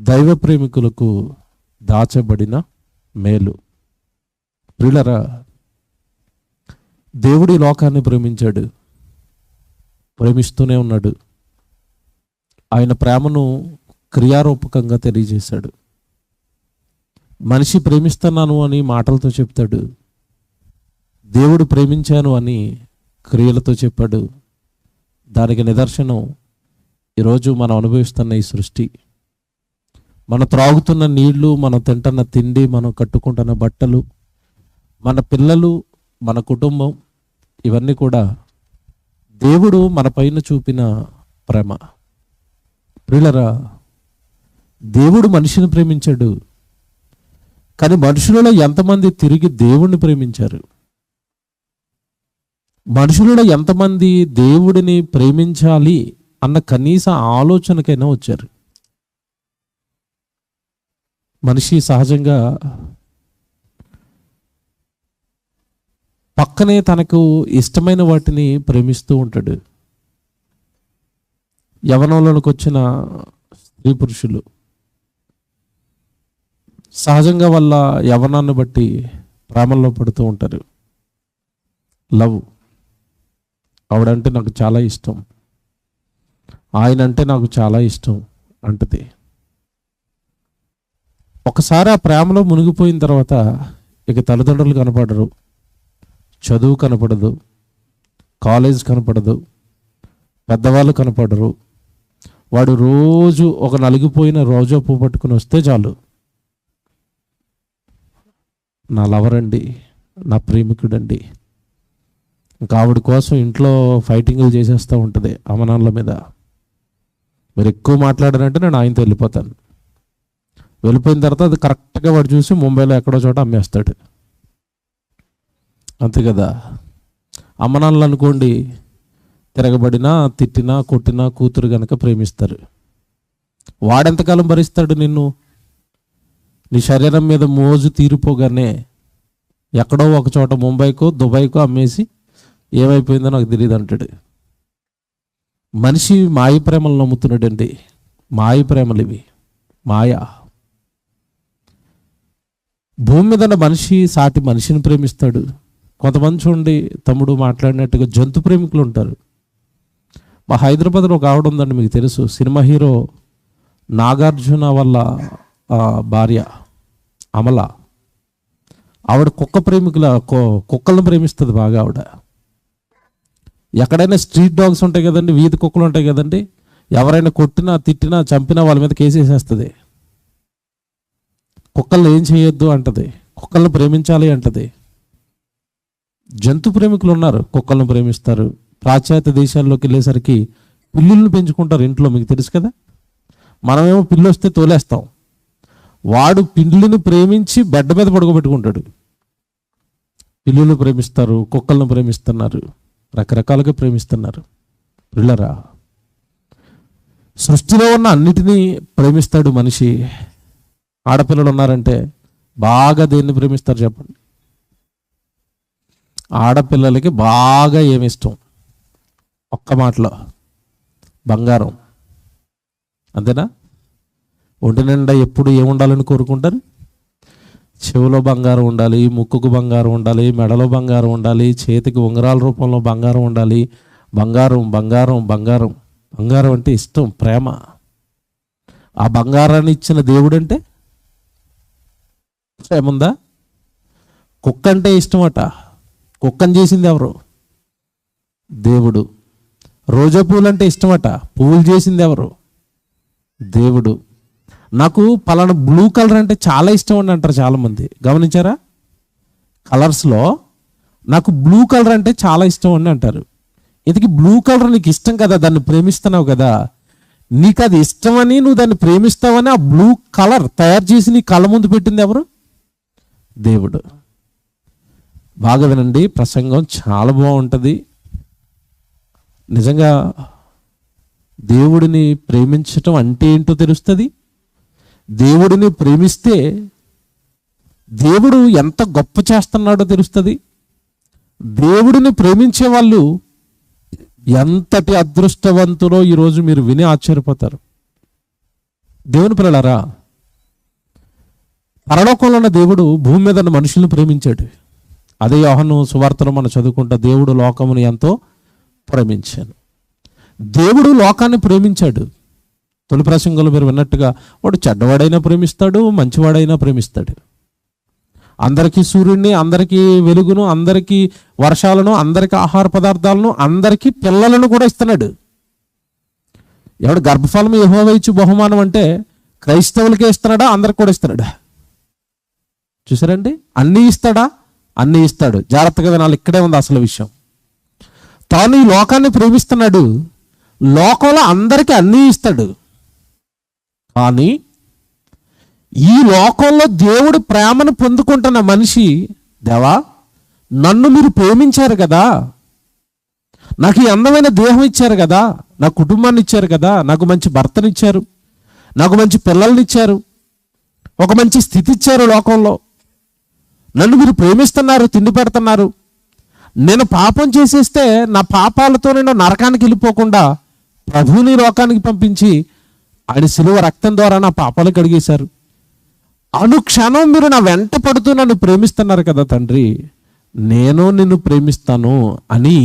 దైవ ప్రేమికులకు దాచబడిన మేలు. ప్రియులారా, దేవుడి లోకాన్ని ప్రేమించాడు, ప్రేమిస్తూనే ఉన్నాడు. ఆయన ప్రేమను క్రియారూపకంగా తెలియజేశాడు. మనిషి ప్రేమిస్తున్నాను అని మాటలతో చెప్తాడు, దేవుడు ప్రేమించాను అని క్రియలతో చెప్పాడు. దానికి నిదర్శనం ఈరోజు మనం అనుభవిస్తున్న ఈ సృష్టి. మనం త్రాగుతున్న నీళ్లు, మనం తింటున్న తిండి, మనం కట్టుకుంటున్న బట్టలు, మన పిల్లలు, మన కుటుంబం, ఇవన్నీ కూడా దేవుడు మన పైన చూపిన ప్రేమ. ప్రియులారా, దేవుడు మనిషిని ప్రేమించాడు, కానీ మనుషులలో ఎంతమంది తిరిగి దేవుడిని ప్రేమించారు? మనుషులలో ఎంతమంది దేవుడిని ప్రేమించాలి అన్న కనీస ఆలోచనకైనా వచ్చారు? మనిషి సహజంగా పక్కనే తనకు ఇష్టమైన వాటిని ప్రేమిస్తూ ఉంటాడు. యవ్వనంలోకి వచ్చిన స్త్రీ పురుషులు సహజంగా వాళ్ళ యవ్వనాన్ని బట్టి ప్రేమల్లో పడుతూ ఉంటారు. లవ్, ఆవిడంటే నాకు చాలా ఇష్టం, ఆయన అంటే నాకు చాలా ఇష్టం అంటది. ఒకసారి ఆ ప్రేమలో మునిగిపోయిన తర్వాత ఇక తల్లిదండ్రులు కనపడరు, చదువు కనపడదు, కాలేజ్ కనపడదు, పెద్దవాళ్ళు కనపడరు. వాడు రోజు ఒక నలిగిపోయిన రోజా పువ్వు పట్టుకుని వస్తే చాలు, నా లవర్ అండి, నా ప్రేమికుడండి. ఇంకా ఆవిడ కోసం ఇంట్లో ఫైటింగ్లు చేసేస్తూ ఉంటుంది అమ్మనాన్నల మీద. మీరు ఎక్కువ మాట్లాడారంటే నేను ఆయనతో వెళ్ళిపోతాను. వెళ్ళిపోయిన తర్వాత అది కరెక్ట్గా వాడు చూసి ముంబైలో ఎక్కడో చోట అమ్మేస్తాడు. అంతే కదా. అమ్మనాన్నలు అనుకోండి, తిరగబడినా, తిట్టినా, కొట్టినా కూతురు కనుక ప్రేమిస్తారు. వాడెంతకాలం భరిస్తాడు నిన్ను? నీ శరీరం మీద మోజు తీరిపోగానే ఎక్కడో ఒక చోట ముంబైకో దుబాయ్కో అమ్మేసి ఏమైపోయిందో నాకు తెలియదు అంటాడు. మనిషి మాయ ప్రేమలు నమ్ముతున్నాడండి. మాయ ప్రేమలు ఇవి, మాయ. భూమి మీద మనిషి సాటి మనిషిని ప్రేమిస్తాడు. కొంతమంది చూడండి, తమ్ముడు మాట్లాడినట్టుగా జంతు ప్రేమికులు ఉంటారు. మా హైదరాబాద్లో ఒక ఆవిడ ఉందండి, మీకు తెలుసు, సినిమా హీరో నాగార్జున వాళ్ళ భార్య అమల. ఆవిడ కుక్క ప్రేమికుల, కుక్కలను ప్రేమిస్తుంది బాగా. ఆవిడ ఎక్కడైనా స్ట్రీట్ డాగ్స్ ఉంటాయి కదండి, వీధి కుక్కలు ఉంటాయి కదండి, ఎవరైనా కొట్టినా, తిట్టినా, చంపినా వాళ్ళ మీద కేసు వేసేస్తుంది. కుక్కలను ఏం చేయొద్దు అంటది, కుక్కలను ప్రేమించాలి అంటది. జంతు ప్రేమికులు ఉన్నారు, కుక్కలను ప్రేమిస్తారు. పాశ్చాత్య దేశాల్లోకి వెళ్ళేసరికి పిల్లులను పెంచుకుంటారు ఇంట్లో, మీకు తెలుసు కదా. మనమేమో పిల్లి వస్తే తోలేస్తాం, వాడు పిల్లిని ప్రేమించి బెడ్ మీద పడుకోబెట్టుకుంటాడు. పిల్లులను ప్రేమిస్తారు, కుక్కలను ప్రేమిస్తున్నారు, రకరకాలుగా ప్రేమిస్తున్నారు. పిల్లరా, సృష్టిలో ఉన్న అన్నిటినీ ప్రేమిస్తాడు మనిషి. ఆడపిల్లలు ఉన్నారంటే బాగా దేన్ని ప్రేమిస్తారు చెప్పండి? ఆడపిల్లలకి బాగా ఏమిష్టం? ఒక్క మాటలో బంగారం. అంతేనా? ఒంటి నిండా ఎప్పుడు ఏముండాలని కోరుకుంటారు? చెవులో బంగారం ఉండాలి, ముక్కుకు బంగారం ఉండాలి, మెడలో బంగారం ఉండాలి, చేతికి ఉంగరాల రూపంలో బంగారం ఉండాలి. బంగారం బంగారం బంగారం బంగారం అంటే ఇష్టం, ప్రేమ. ఆ బంగారాన్ని ఇచ్చిన దేవుడు అంటే ప్రేమ ఉందా? కుక్క అంటే ఇష్టం అట. కుక్కను చేసింది ఎవరు? దేవుడు. రోజా పూలు అంటే ఇష్టమట, పువ్వులు చేసింది ఎవరు? దేవుడు. నాకు పలానా బ్లూ కలర్ అంటే చాలా ఇష్టం అని అంటారు చాలామంది, గమనించారా? కలర్స్లో నాకు బ్లూ కలర్ అంటే చాలా ఇష్టం అని అంటారు. ఇంతకీ బ్లూ కలర్ నీకు ఇష్టం కదా, దాన్ని ప్రేమిస్తున్నావు కదా, నీకు అది ఇష్టమని నువ్వు దాన్ని ప్రేమిస్తావని ఆ బ్లూ కలర్ తయారు చేసి నీ కళ్ళ ముందు పెట్టింది ఎవరు? దేవుడు. బాగా వినండి, ప్రసంగం చాలా బాగుంటుంది. నిజంగా దేవుడిని ప్రేమించటం అంటే ఏంటో తెలుస్తుంది. దేవుడిని ప్రేమిస్తే దేవుడు ఎంత గొప్ప చేస్తున్నాడో తెలుస్తుంది. దేవుడిని ప్రేమించే వాళ్ళు ఎంతటి అదృష్టవంతులో ఈరోజు మీరు విని ఆశ్చర్యపోతారు. దేవుని పిల్లలారా, పరలోకంలో ఉన్న దేవుడు భూమి మీద ఉన్న మనుషులను ప్రేమించాడు. అదే యోహను సువార్తలో మనం చదువుకుంటా, దేవుడు లోకమును ఎంతో ప్రేమించాను. దేవుడు లోకాన్ని ప్రేమించాడు. తొలి ప్రసంగంలో మీరు విన్నట్టుగా వాడు చెడ్డవాడైనా ప్రేమిస్తాడు, మంచివాడైనా ప్రేమిస్తాడు. అందరికీ సూర్యుడిని, అందరికీ వెలుగును, అందరికీ వర్షాలను, అందరికీ ఆహార పదార్థాలను, అందరికీ పిల్లలను కూడా ఇస్తున్నాడు. ఎవడు గర్భఫలం యెహోవా ఇచ్చు బహుమానం అంటే క్రైస్తవులకే ఇస్తున్నాడా, అందరికి కూడా ఇస్తున్నాడా? చూసారండి, అన్నీ ఇస్తాడా? అన్నీ ఇస్తాడు. జాగ్రత్తగా వినాలి, ఇక్కడే ఉంది అసలు విషయం. తాను ఈ లోకాన్ని ప్రేమిస్తున్నాడు, లోకంలో అందరికీ అన్నీ ఇస్తాడు. కానీ ఈ లోకంలో దేవుడు ప్రేమను పొందుకుంటున్న మనిషి, దేవా నన్ను మీరు ప్రేమించారు కదా, నాకు ఈ అందమైన దేహం ఇచ్చారు కదా, నా కుటుంబాన్ని ఇచ్చారు కదా, నాకు మంచి భర్తనిచ్చారు, నాకు మంచి పిల్లల్ని ఇచ్చారు, ఒక మంచి స్థితి ఇచ్చారు, లోకంలో నన్ను మీరు ప్రేమిస్తున్నారు, తిండి పెడుతున్నారు. నేను పాపం చేసేస్తే నా పాపాలతో నేను నరకానికి వెళ్ళిపోకుండా ప్రభువుని లోకానికి పంపించి ఆయన శిలువ రక్తం ద్వారా నా పాపాలు కడిగేశారు. అనుక్షణం మీరు నా వెంట పడుతూ నన్ను ప్రేమిస్తున్నారు కదా తండ్రి, నేను నిన్ను ప్రేమిస్తాను అని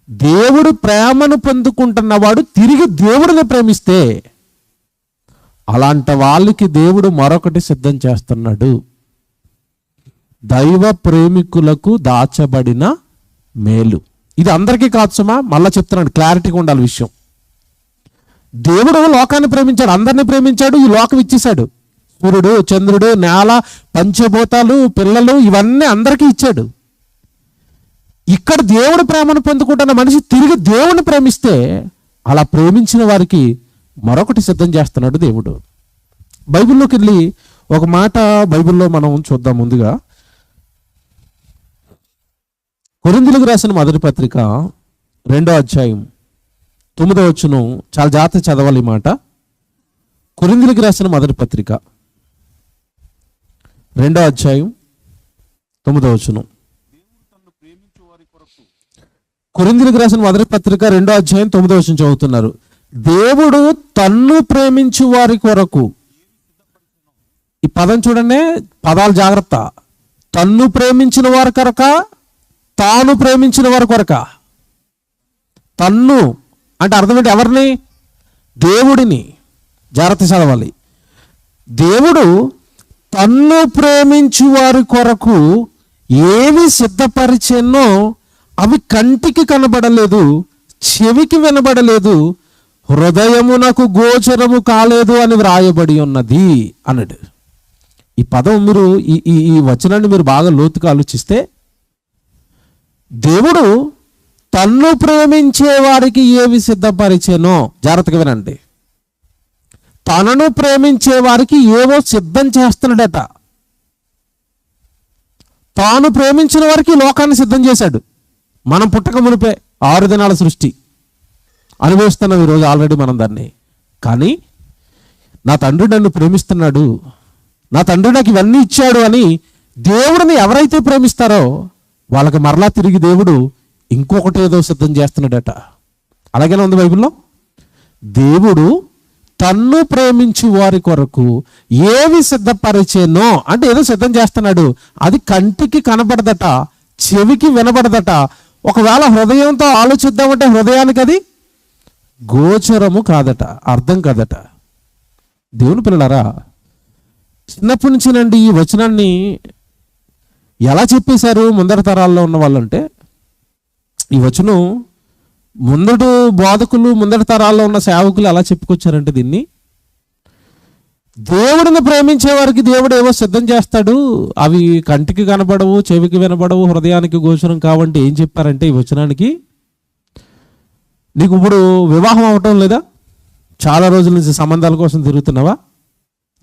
దేవుడు ప్రేమను పొందుకుంటున్నవాడు తిరిగి దేవుడిని ప్రేమిస్తే అలాంటి వాళ్ళకి దేవుడు మరొకటి సిద్ధం చేస్తున్నాడు. దైవ ప్రేమికులకు దాచబడిన మేలు. ఇది అందరికీ కాదు సుమా, మళ్ళా చెప్తున్నాడు, క్లారిటీగా ఉండాలి విషయం. దేవుడు లోకాన్ని ప్రేమించాడు, అందరినీ ప్రేమించాడు, ఈ లోకం ఇచ్చేశాడు. సూర్యుడు, చంద్రుడు, నేల, పంచభూతాలు, పిల్లలు, ఇవన్నీ అందరికీ ఇచ్చాడు. ఇక్కడ దేవుడు ప్రేమను పొందుకుంటున్న మనిషి తిరిగి దేవుడిని ప్రేమిస్తే అలా ప్రేమించిన వారికి మరొకటి సిద్ధం చేస్తున్నాడు దేవుడు. బైబిల్లోకి వెళ్ళి ఒక మాట బైబిల్లో మనం చూద్దాం. ముందుగా కొరింథీయులకు రాసిన మొదటి పత్రిక 2వ అధ్యాయం 9వ వచనం, చాలా జాగ్రత్త చదవాలి ఈ మాట. కొరింథీయులకు రాసిన మొదటి పత్రిక 2వ అధ్యాయం 9వ వచనం. కొరింథీయులకు రాసిన మొదటి పత్రిక 2వ అధ్యాయం 9వ వచనం చదువుతున్నారు. దేవుడు తన్ను ప్రేమించు వారి కొరకు, ఈ పదం చూడండి, పదాలు జాగ్రత్త. తన్ను ప్రేమించిన వారి కొరక, తాను ప్రేమించిన వారి కొరక. తన్ను అంటే అర్థం ఏంటి? ఎవరిని? దేవుడిని. జాగ్రత్త చదవాలి. దేవుడు తన్ను ప్రేమించు వారి కొరకు ఏమి సిద్ధపరిచేనో అవి కంటికి కనబడలేదు, చెవికి వినబడలేదు, హృదయమునకు గోచరము కాలేదు అని వ్రాయబడి ఉన్నది అన్నాడు. ఈ పదం మీరు ఈ వచనాన్ని మీరు బాగా లోతుగా ఆలోచిస్తే, దేవుడు తన్ను ప్రేమించే వారికి ఏవి సిద్ధపరిచేనో, జాగ్రత్తగా వినండి, తనను ప్రేమించే వారికి ఏవో సిద్ధం చేస్తున్నాడట. తాను ప్రేమించిన వారికి లోకాన్ని సిద్ధం చేశాడు. మనం పుట్టక మునిపే 6 దినాల సృష్టి అనుభవిస్తున్నాం ఈరోజు ఆల్రెడీ మనం దాన్ని. కానీ నా తండ్రి నన్ను ప్రేమిస్తున్నాడు, నా తండ్రి నాకు ఇవన్నీ ఇచ్చాడు అని దేవుడిని ఎవరైతే ప్రేమిస్తారో వాళ్ళకి మరలా తిరిగి దేవుడు ఇంకొకటి ఏదో సిద్ధం చేస్తున్నాడట. అలాగేనే ఉంది బైబిల్లో. దేవుడు తన్ను ప్రేమించు వారి కొరకు ఏవి సిద్ధపరిచేనో అంటే ఏదో సిద్ధం చేస్తున్నాడు. అది కంటికి కనబడదట, చెవికి వినబడదట. ఒకవేళ హృదయంతో ఆలోచిద్దామంటే హృదయానికి అది గోచరము కాదట, అర్థం కాదట. దేవుని పిల్లలారా, చిన్నప్పటి నుంచినండి ఈ వచనాన్ని ఎలా చెప్పేశారు ముందరి తరాల్లో ఉన్న వాళ్ళంటే, ఈ వచనం ముందటి బోధకులు, ముందటి తరాల్లో ఉన్న సేవకులు ఎలా చెప్పుకొచ్చారంటే, దీన్ని దేవుడిని ప్రేమించే వారికి దేవుడు ఏవో సిద్ధం చేస్తాడు, అవి కంటికి కనబడవు, చెవికి వినబడవు, హృదయానికి గోచరం కావంటే ఏం చెప్పారంటే ఈ వచనానికి, నీకు ఇప్పుడు వివాహం అవటం లేదా? చాలా రోజుల నుంచి సంబంధాల కోసం తిరుగుతున్నావా?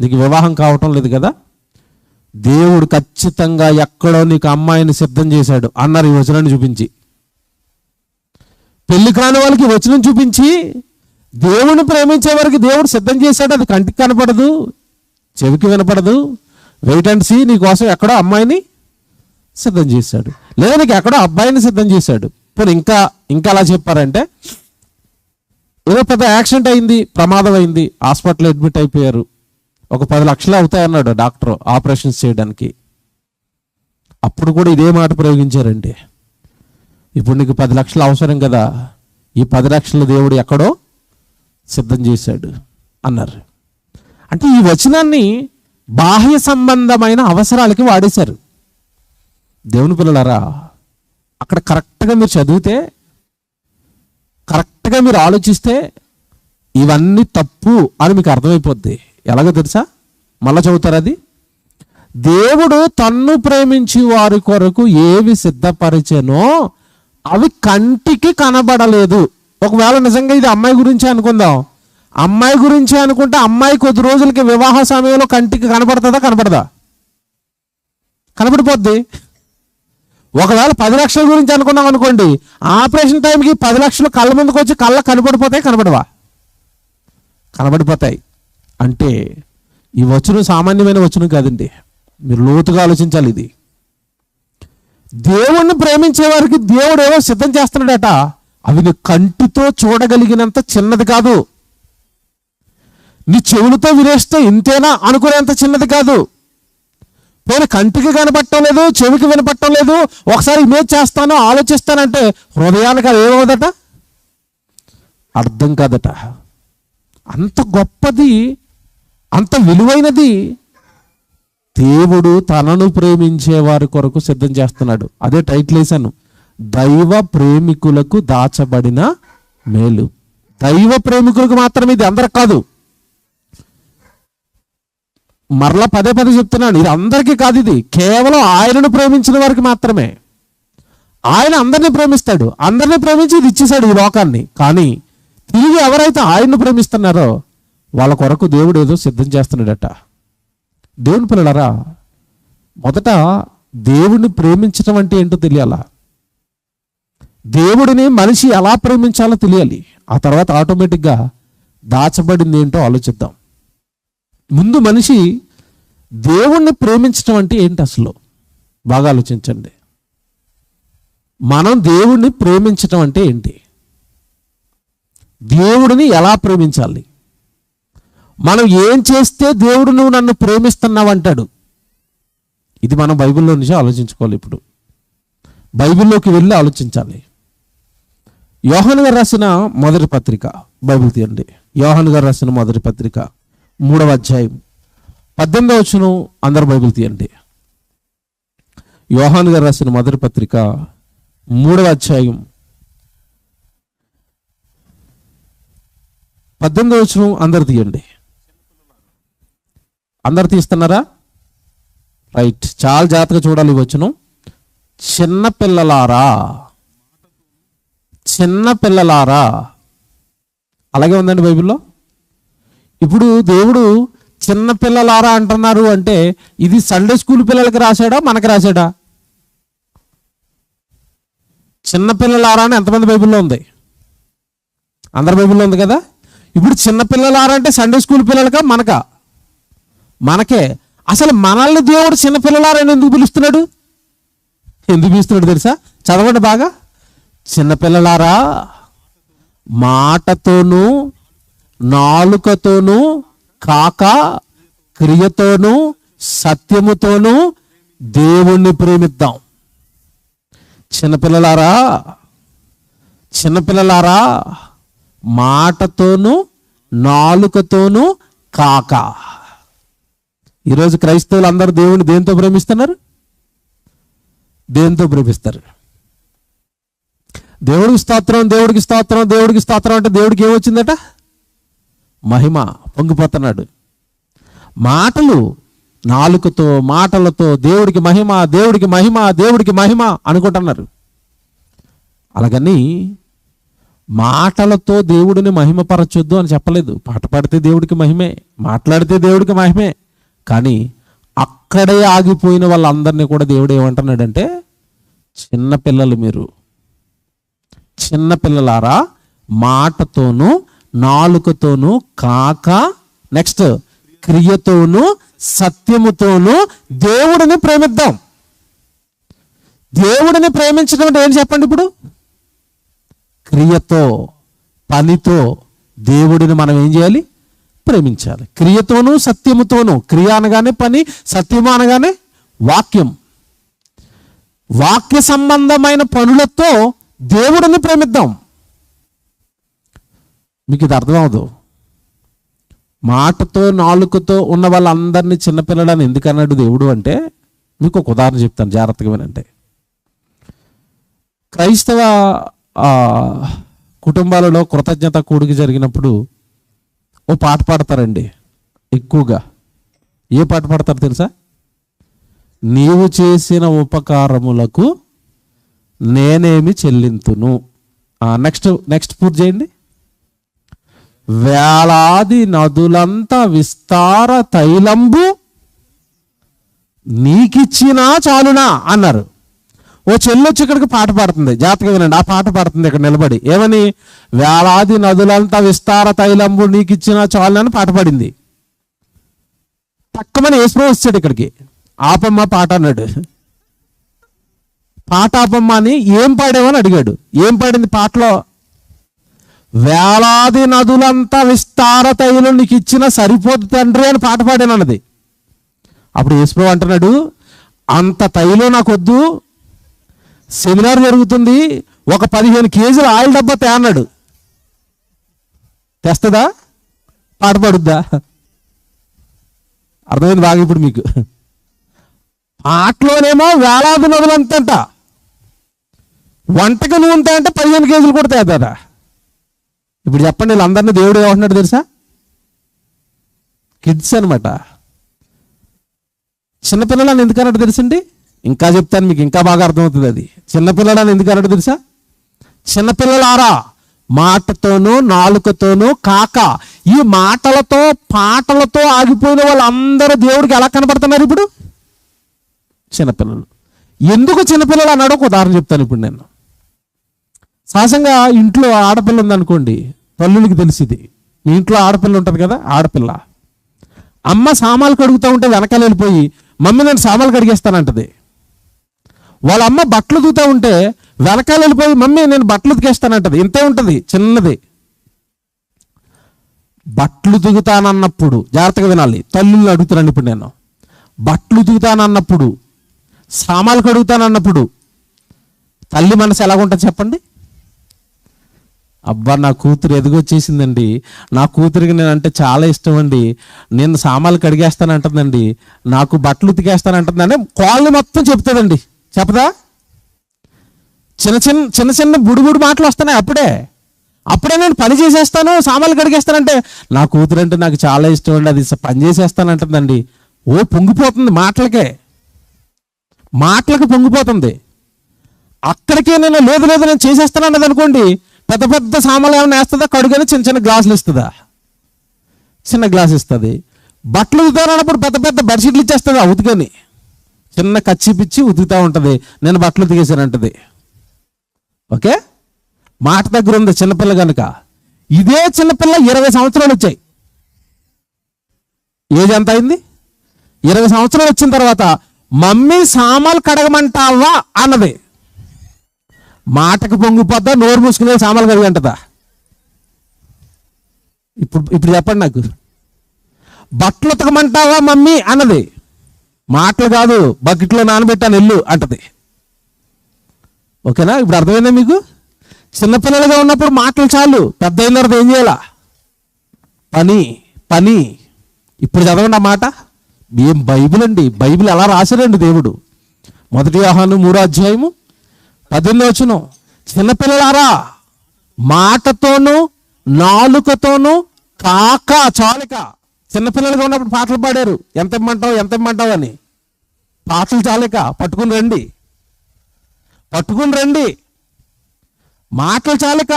నీకు వివాహం కావటం లేదు కదా? దేవుడు ఖచ్చితంగా ఎక్కడో నీకు అమ్మాయిని సిద్ధం చేశాడు అన్నారు ఈ వచనాన్ని చూపించి. పెళ్లి కాని వాళ్ళకి వచనం చూపించి, దేవుని ప్రేమించే వారికి దేవుడు సిద్ధం చేశాడు, అది కంటికి కనపడదు, చెవికి వినపడదు, వెయిట్ అండ్ సీ, నీ కోసం ఎక్కడో అమ్మాయిని సిద్ధం చేశాడు, లేదా నీకు ఎక్కడో అబ్బాయిని సిద్ధం చేశాడు. ఇప్పుడు ఇంకా అలా చెప్పారంటే, ఏదో పెద్ద యాక్సిడెంట్ అయింది, ప్రమాదం అయింది, హాస్పిటల్ అడ్మిట్ అయిపోయారు, ఒక 10 లక్షలు అవుతాయన్నాడు డాక్టర్ ఆపరేషన్స్ చేయడానికి. అప్పుడు కూడా ఇదే మాట ప్రయోగించారండి, ఇప్పుడు నీకు 10 లక్షలు అవసరం కదా, ఈ 10 లక్షల దేవుడు ఎక్కడో సిద్ధం చేశాడు అన్నారు. అంటే ఈ వచనాన్ని బాహ్య సంబంధమైన అవసరాలకి వాడేశారు. దేవుని పిల్లలారా, అక్కడ కరెక్ట్గా మీరు చదివితే, కరెక్ట్గా మీరు ఆలోచిస్తే ఇవన్నీ తప్పు అని మీకు అర్థమైపోద్ది. ఎలాగో తెలుసా? మళ్ళా చదువుతారు అది. దేవుడు తన్ను ప్రేమించి వారి కొరకు ఏవి సిద్ధపరిచెనో అవి కంటికి కనబడలేదు. ఒకవేళ నిజంగా ఇది అమ్మాయి గురించి అనుకుందాం, అమ్మాయి గురించి అనుకుంటే అమ్మాయి కొద్ది రోజులకి వివాహ సమయంలో కంటికి కనబడుతుందా? కనబడదా? కనబడిపోద్ది. ఒకవేళ 10 లక్షల గురించి అనుకున్నాం అనుకోండి, ఆపరేషన్ టైంకి 10 లక్షలు కళ్ళ ముందుకు వచ్చి కళ్ళ కనబడిపోతాయి, కనబడవా? కనబడిపోతాయి. అంటే ఈ వచనం సామాన్యమైన వచనం కాదండి, మీరు లోతుగా ఆలోచించాలి. ఇది దేవుణ్ణి ప్రేమించే వారికి దేవుడు ఏవో సిద్ధం చేస్తున్నాడట. అవి నీ కంటితో చూడగలిగినంత చిన్నది కాదు, నీ చెవులతో వినేస్తే ఇంతేనా అనుకునేంత చిన్నది కాదు. పోయిన కంటికి కనపడటం లేదు, చెవికి వినపడటం లేదు, ఒకసారి ఇమేజ్ చేస్తాను ఆలోచిస్తానంటే హృదయానికి అది ఏమవుదట? అర్థం కాదట. అంత గొప్పది, అంత విలువైనది దేవుడు తనను ప్రేమించే వారి కొరకు సిద్ధం చేస్తున్నాడు. అదే టైటిల్ వేశాను, దైవ ప్రేమికులకు దాచబడిన మేలు. దైవ ప్రేమికులకు మాత్రమే ఇది, అందరికి కాదు. మరలా పదే చెప్తున్నాను, ఇది అందరికీ కాదు, ఇది కేవలం ఆయనను ప్రేమించిన వారికి మాత్రమే. ఆయన అందరినీ ప్రేమిస్తాడు, అందరినీ ప్రేమించి ఇది ఇచ్చేశాడు ఈ లోకాన్ని. కానీ తిరిగి ఎవరైతే ఆయన్ను ప్రేమిస్తున్నారో వాళ్ళ కొరకు దేవుడు ఏదో సిద్ధం చేస్తున్నాడట. దేవుని పిల్లలారా, మొదట దేవుడిని ప్రేమించడం అంటే ఏంటో తెలియాలా, దేవుడిని మనిషి ఎలా ప్రేమించాలో తెలియాలి. ఆ తర్వాత ఆటోమేటిక్గా దాచబడింది ఏంటో ఆలోచిద్దాం. ముందు మనిషి దేవుణ్ణి ప్రేమించడం అంటే ఏంటి అసలు బాగా ఆలోచించండి. మనం దేవుణ్ణి ప్రేమించడం అంటే ఏంటి, దేవుడిని ఎలా ప్రేమించాలి, మనం ఏం చేస్తే దేవుడు నువ్వు నన్ను ప్రేమిస్తున్నావు అంటాడు. ఇది మనం బైబిల్లో నుంచి ఆలోచించుకోవాలి. ఇప్పుడు బైబిల్లోకి వెళ్ళి ఆలోచించాలి. యోహాను గారు రాసిన మొదటి పత్రిక, బైబిల్ తీయండి. యోహాను గారు రాసిన మొదటి పత్రిక 3వ అధ్యాయం 18వ వచనం. అందరు బైబిల్ తీయండి. యోహాను గారు రాసిన మొదటి పత్రిక 3వ అధ్యాయం 18వ వచనం. అందరు తీయండి. అందరు తీస్తున్నారా? రైట్, చాలా జాగ్రత్తగా చూడాలి ఈ వచనం. చిన్నపిల్లలారా, చిన్నపిల్లలారా, అలాగే ఉందండి బైబిల్లో. ఇప్పుడు దేవుడు చిన్నపిల్లలారా అంటున్నారు అంటే ఇది సండే స్కూల్ పిల్లలకి రాశాడా, మనకి రాశాడా? చిన్నపిల్లలారా అని ఎంతమంది బైబిల్లో ఉంది? అందరి బైబిల్లో ఉంది కదా. ఇప్పుడు చిన్నపిల్లలారా అంటే సండే స్కూల్ పిల్లలకా, మనకా? మనకే. అసలు మనల్ని దేవుడు చిన్నపిల్లలారా ఎందుకు పిలుస్తున్నాడు? ఎందుకు పిలుస్తున్నాడు తెలుసా? చదవండి బాగా. చిన్నపిల్లలారా, మాటతోనూ నాలుకతోనూ కాక క్రియతోనూ సత్యముతోనూ దేవుణ్ణి ప్రేమిద్దాం. చిన్నపిల్లలారా, చిన్నపిల్లలారా, మాటతోనూ నాలుకతోనూ కాక. ఈరోజు క్రైస్తవులు అందరూ దేవుని దేంతో ప్రేమిస్తున్నారు? దేంతో ప్రేమిస్తారు? దేవుడికి స్తోత్రం, దేవుడికి స్తోత్రం, దేవుడికి స్తోత్రం అంటే దేవుడికి ఏమొచ్చిందట? మహిమ. పొంగిపోతున్నాడు. మాటలు, నాలుకతో మాటలతో దేవుడికి మహిమ, దేవుడికి మహిమ, దేవుడికి మహిమ అనుకుంటున్నారు. అలాగని మాటలతో దేవుడిని మహిమపరచొద్దు అని చెప్పలేదు. పాట పాడితే దేవుడికి మహిమే, మాట్లాడితే దేవుడికి మహిమే. కానీ అక్కడే ఆగిపోయిన వాళ్ళందరినీ కూడా దేవుడు ఏమంటున్నాడంటే, చిన్నపిల్లలు మీరు, చిన్నపిల్లలారా, మాటతోనూ నాలుకతోనూ కాక నెక్స్ట్ క్రియతోనూ సత్యముతోనూ దేవుడిని ప్రేమిద్దాం. దేవుడిని ప్రేమించడం అంటే ఏం చెప్పండి? ఇప్పుడు క్రియతో, పనితో, దేవుడిని మనం ఏం చేయాలి? ప్రేమించాలి. క్రియతోనూ సత్యముతోనూ. క్రియ అనగానే పని, సత్యము అనగానే వాక్యం. వాక్య సంబంధమైన పనులతో దేవుడిని ప్రేమిద్దాం. మీకు ఇది అర్థమవుదు. మాటతో నాలుకతో ఉన్న వాళ్ళందరినీ చిన్నపిల్లలని ఎందుకన్నాడు దేవుడు అంటే, మీకు ఒక ఉదాహరణ చెప్తాను, జాగ్రత్తగా వినండి. క్రైస్తవ కుటుంబాలలో కృతజ్ఞత కూడిక జరిగినప్పుడు ఓ పాట పాడతారండి ఎక్కువగా. ఏ పాట పాడతారు తెలుసా? నీవు చేసిన ఉపకారములకు నేనేమి చెల్లింతును. నెక్స్ట్ పూర్తి చేయండి. వేలాది నదులంతా విస్తార తైలంబు నీకిచ్చినా చాలునా అన్నారు. ఓ చెల్లొచ్చి ఇక్కడికి పాట పాడుతుంది, జాగ్రత్తగా వినండి. ఆ పాట పాడుతుంది ఇక్కడ నిలబడి. ఏమని? వేలాది నదులంతా విస్తార తైలంబు నీకిచ్చినా చాలునని పాట పాడింది. తక్కువని యేసుప్రభు వచ్చాడు ఇక్కడికి. ఆపమ్మ పాట అన్నాడు. పాట ఆపమ్మ అని ఏం పాడేవని అడిగాడు. ఏం పాడింది పాటలో? వేలాది నదులంతా విస్తార తైలం నీకు ఇచ్చిన సరిపోదు తండ్రి అని పాట పాడాను అన్నది. అప్పుడు యేసుప్రభు అంటున్నాడు, అంత తైలం నాకు వద్దు, సెమినార్ జరుగుతుంది, ఒక 15 కేజీల ఆయిల్ డబ్బా తే అన్నాడు. తెస్తుందా? పాట పాడుద్దా? అర్థమైంది బాగా ఇప్పుడు మీకు. పాటలోనేమో వేలాది నదులంతంట, వంటకి నువ్వు అంతా అంటే 15 కేజీలు కూడా తేదా? ఇప్పుడు చెప్పండి, వీళ్ళందరినీ దేవుడు ఏమంటున్నాడు తెలుసా? కిడ్స్ అనమాట. చిన్నపిల్లలని ఎందుకన్నట్టు తెలుసండి? ఇంకా చెప్తాను మీకు, ఇంకా బాగా అర్థమవుతుంది అది. చిన్నపిల్లలని ఎందుకన్నట్టు తెలుసా? చిన్నపిల్లలారా, మాటతోనూ నాలుకతోనూ కాక. ఈ మాటలతో పాటలతో ఆగిపోయిన వాళ్ళందరూ దేవుడికి ఎలా కనపడుతున్నారు ఇప్పుడు? చిన్నపిల్లలు. ఎందుకు చిన్నపిల్లలు అన్నాడో ఒక ఉదాహరణ చెప్తాను ఇప్పుడు నేను. సహజంగా ఇంట్లో ఆడపిల్ల ఉందనుకోండి, తల్లులకి తెలిసింది. మీ ఇంట్లో ఆడపిల్ల ఉంటుంది కదా, ఆడపిల్ల అమ్మ సామాన్లు కడుగుతూ ఉంటే వెనకాల వెళ్ళిపోయి, మమ్మీ నేను సామాన్లు కడిగేస్తానంటది. వాళ్ళ అమ్మ బట్టలు ఉతుకుతూ ఉంటే వెనకాల వెళ్ళిపోయి, మమ్మీ నేను బట్టలు ఉతికేస్తానంటది. ఇంతే ఉంటుంది, చిన్నది. బట్టలు ఉతుకుతానన్నప్పుడు జాగ్రత్తగా వినాలి, తల్లుల్ని అడుగుతున్నాను ఇప్పుడు నేను. బట్టలు ఉతుకుతానన్నప్పుడు, సామాన్లు కడుగుతానన్నప్పుడు తల్లి మనసు ఎలాగుంటుంది చెప్పండి? అబ్బా నా కూతురు ఎదిగొచ్చేసిందండి, నా కూతురికి నేనంటే చాలా ఇష్టం అండి, నేను సామాన్లు కడిగేస్తానంటుందండి, నాకు బట్టలు ఉతికేస్తానంటుందండి, కాలనీ మొత్తం చెప్తుందండి. చెప్పదా? చిన్న చిన్న బుడిబుడి మాటలు వస్తున్నాయి. అప్పుడే నేను పని చేసేస్తాను, సామాన్లు కడిగేస్తానంటే, నా కూతురు అంటే నాకు చాలా ఇష్టం అండి, అది పని చేసేస్తానంటుందండి. ఓ పొంగిపోతుంది, మాటలకు పొంగిపోతుంది. అక్కడికే నేను లేదు నేను చేసేస్తాను అన్నది అనుకోండి, పెద్ద పెద్ద సామాన్లు ఏమైనా వేస్తుందా? కడుగని చిన్న చిన్న గ్లాసులు ఇస్తుందా? చిన్న గ్లాస్ ఇస్తుంది. బట్టలు ఉతుకుతానన్నప్పుడు పెద్ద పెద్ద బెడ్షీట్లు ఇచ్చేస్తుందా ఉతుకని? చిన్న కచ్చి పిచ్చి ఉతుకుతూ ఉంటుంది, నేను బట్టలు ఉతికేసానంటది. ఓకే, మాట దగ్గర ఉంది చిన్నపిల్ల కనుక. ఇదే చిన్నపిల్ల 20 సంవత్సరాలు వచ్చాయి. ఏజ్ ఎంత అయింది? 20 సంవత్సరాలు వచ్చిన తర్వాత మమ్మీ సామాన్లు కడగమంటావా అన్నది. మాటకు పొంగిపోద్దా? నోరు మూసుకునే సామాన్లు కడిగంటదా? ఇప్పుడు చెప్పండి నాకు. బట్టలు ఉతకమంటావా మమ్మీ అన్నది. మాటలు కాదు, బకెట్లో నానబెట్టాను ఎల్లు అంటది. ఓకేనా? ఇప్పుడు అర్థమైందా మీకు? చిన్నపిల్లలుగా ఉన్నప్పుడు మాటలు చాలు, పెద్ద అయిన తర్వాత ఏం చేయాలా? పని. ఇప్పుడు చదవండి ఆ మాట. ఏం బైబిల్ అండి, బైబిల్ ఎలా రాశాడండి దేవుడు. 1 యోహాను 3:18. చిన్నపిల్లలారా, మాటతోనూ నాలుకతోనూ కాక చాలిక. చిన్నపిల్లలుగా ఉన్నప్పుడు పాటలు పాడారు, ఎంత ఇమ్మంటావు అని. పాటలు చాలిక, పట్టుకుని రండి. మాటలు చాలిక,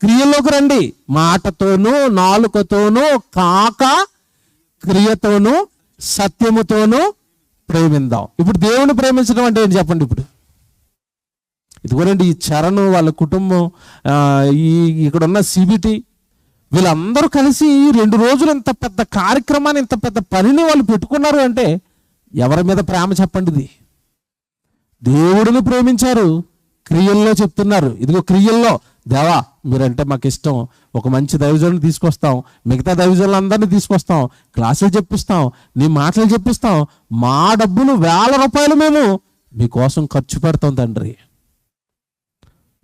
క్రియల్లోకి రండి. మాటతోనూ నాలుకతోనూ కాక క్రియతోనూ సత్యముతోనూ ప్రేమిందాం. ఇప్పుడు దేవుని ప్రేమించడం అంటే ఏంటి చెప్పండి? ఇప్పుడు ఇదిగోనండి, ఈ చరణ్ వాళ్ళ కుటుంబం, ఇక్కడ ఉన్న సిబిటి, వీళ్ళందరూ కలిసి 2 రోజులు ఇంత పెద్ద కార్యక్రమాన్ని, ఇంత పెద్ద పనిని వాళ్ళు పెట్టుకున్నారు అంటే ఎవరి మీద ప్రేమ చెప్పండి? ఇది దేవుడిని ప్రేమించారు, క్రియల్లో చెప్తున్నారు. ఇదిగో క్రియల్లో, దేవా మీరంటే మాకు ఇష్టం, ఒక మంచి దైవజనుని తీసుకొస్తాం, మిగతా దైవజనులందరినీ తీసుకొస్తాం, క్లాసులు చెప్పిస్తాం, నీ మాటలు చెప్పిస్తాం, మా డబ్బులు 1000 రూపాయలు మేము మీకోసం ఖర్చు పెడతాం తండ్రి.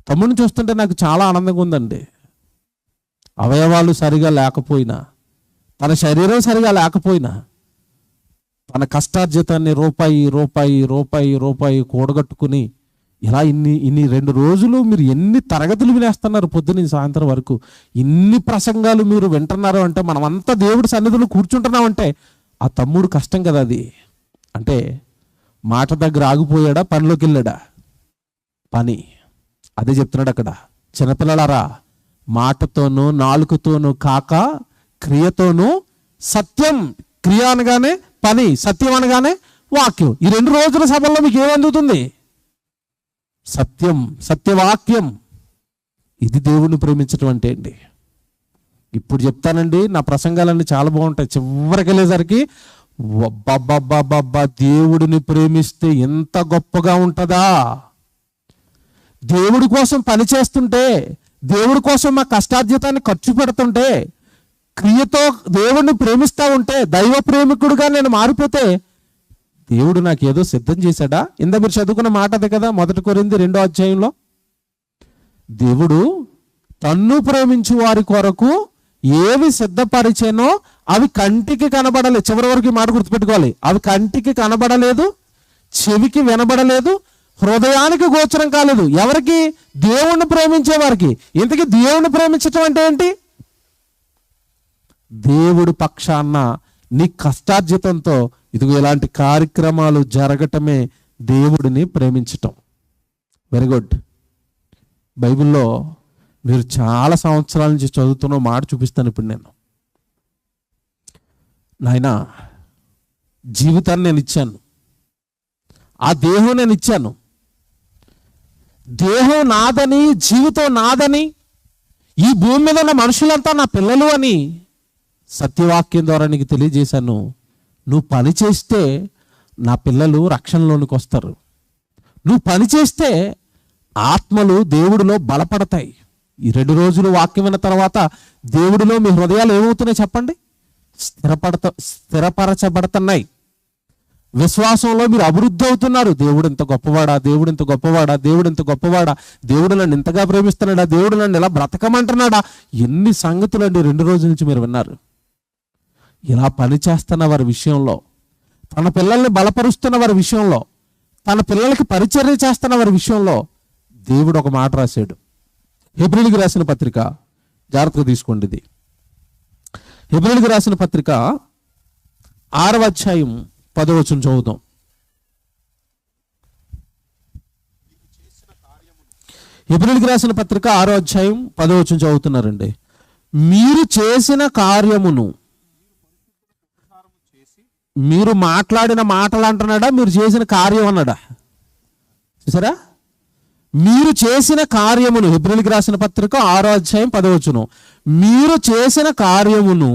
తమ్ముడిని చూస్తుంటే నాకు చాలా ఆనందంగా ఉందండి. అవయవాలు సరిగా లేకపోయినా, తన శరీరం సరిగా లేకపోయినా, తన కష్టార్జితాన్ని రూపాయి రూపాయి రూపాయి రూపాయి కూడగట్టుకుని ఇలా ఇన్ని 2 రోజులు మీరు ఎన్ని తరగతులు వినేస్తున్నారు, పొద్దున్న సాయంత్రం వరకు ఇన్ని ప్రసంగాలు మీరు వింటున్నారు అంటే, మనమంతా దేవుడి సన్నిధిలో కూర్చుంటున్నామంటే ఆ తమ్ముడు కష్టం కదా అది. అంటే మాట దగ్గర ఆగిపోయాడా, పనిలోకి వెళ్ళాడా? పని. అదే చెప్తున్నాడు అక్కడ, చిన్నపిల్లలారా మాటతోనూ నాలుకతోనూ కాక క్రియతోనూ సత్యం. క్రియ అనగానే పని, సత్యం అనగానే వాక్యం. ఈ 2 రోజుల సభల్లో మీకు ఏమందుతుంది? సత్యం, సత్యవాక్యం. ఇది దేవుణ్ణి ప్రేమించడం అంటే అండి. ఇప్పుడు చెప్తానండి, నా ప్రసంగాలన్నీ చాలా బాగుంటాయి. చివరికి వెళ్ళేసరికి దేవుడిని ప్రేమిస్తే ఎంత గొప్పగా ఉంటుందా, దేవుడి కోసం పని చేస్తుంటే, దేవుడి కోసం మా కష్టార్జితాన్ని ఖర్చు పెడుతుంటే, క్రియతో దేవుడిని ప్రేమిస్తూ ఉంటే, దైవ ప్రేమికుడుగా నేను మారిపోతే దేవుడు నాకు ఏదో సిద్ధం చేశాడా? మీరు చదువుకున్న మాట అదే కదా, 1 కొరింథీ 2వ అధ్యాయంలో, దేవుడు తన్ను ప్రేమించు వారి కొరకు ఏవి సిద్ధపరిచేనో అవి కంటికి కనబడలేదు. చివరి వరకు మాట గుర్తుపెట్టుకోవాలి. అవి కంటికి కనబడలేదు, చెవికి వినబడలేదు, హృదయానికి గోచరం కాలేదు. ఎవరికి? దేవుణ్ణి ప్రేమించే వారికి. ఇంతకీ దేవుణ్ణి ప్రేమించటం అంటే ఏంటి? దేవుడి పక్షాన నీ కష్టార్జితంతో ఇదిగో ఇలాంటి కార్యక్రమాలు జరగటమే దేవుడిని ప్రేమించటం. Very good. బైబిల్లో మీరు చాలా సంవత్సరాల నుంచి చదువుతున్న మాట చూపిస్తాను ఇప్పుడు నేను. నాయనా, జీవితాన్ని నేను ఇచ్చాను, ఆ దేహం నేను ఇచ్చాను, దేహం నాదని, జీవితం నాదని, ఈ భూమి మీద ఉన్న మనుషులంతా నా పిల్లలు అని సత్యవాక్యం ద్వారా నీకు తెలియజేశాను. నువ్వు పని చేస్తే నా పిల్లలు రక్షణలోనికి వస్తారు. నువ్వు పని చేస్తే ఆత్మలు దేవుడిలో బలపడతాయి. ఈ 2 రోజులు వాక్యం విన్న తర్వాత దేవుడిలో మీ హృదయాలు ఏమవుతున్నాయి చెప్పండి? స్థిరపరచబడుతున్నాయి. విశ్వాసంలో మీరు అభివృద్ధి అవుతున్నారు. దేవుడు ఎంత గొప్పవాడా, దేవుడు ఎంత గొప్పవాడా, దేవుడు ఎంత గొప్పవాడా, దేవుడు నన్ను ఇంతగా ప్రేమిస్తున్నాడా, దేవుడు నన్ను ఇలా బ్రతకమంటున్నాడా, ఎన్ని సంగతులు అండి 2 రోజుల నుంచి మీరు విన్నారు. ఇలా పని చేస్తున్న వారి విషయంలో, తన పిల్లల్ని బలపరుస్తున్న వారి విషయంలో, తన పిల్లలకి పరిచర్య చేస్తున్న వారి విషయంలో దేవుడు ఒక మాట రాశాడు. హెబ్రీయులకు రాసిన పత్రిక, జాగ్రత్తగా తీసుకోండి ఇది. హెబ్రీయులకు రాసిన పత్రిక 6వ అధ్యాయం 10వ వచనం చదువుదాం. హెబ్రీయులకు రాసిన పత్రిక 6వ అధ్యాయం 10వ వచనం చదువుతున్నారండి. మీరు చేసిన కార్యమును, మీరు మాట్లాడిన మాటలు అంటున్నాడా, మీరు చేసిన కార్యం అన్నాడా? చూసారా? మీరు చేసిన కార్యమును, హెబ్రీయులకు రాసిన పత్రిక 6వ అధ్యాయం 10వ వచనం, మీరు చేసిన కార్యమును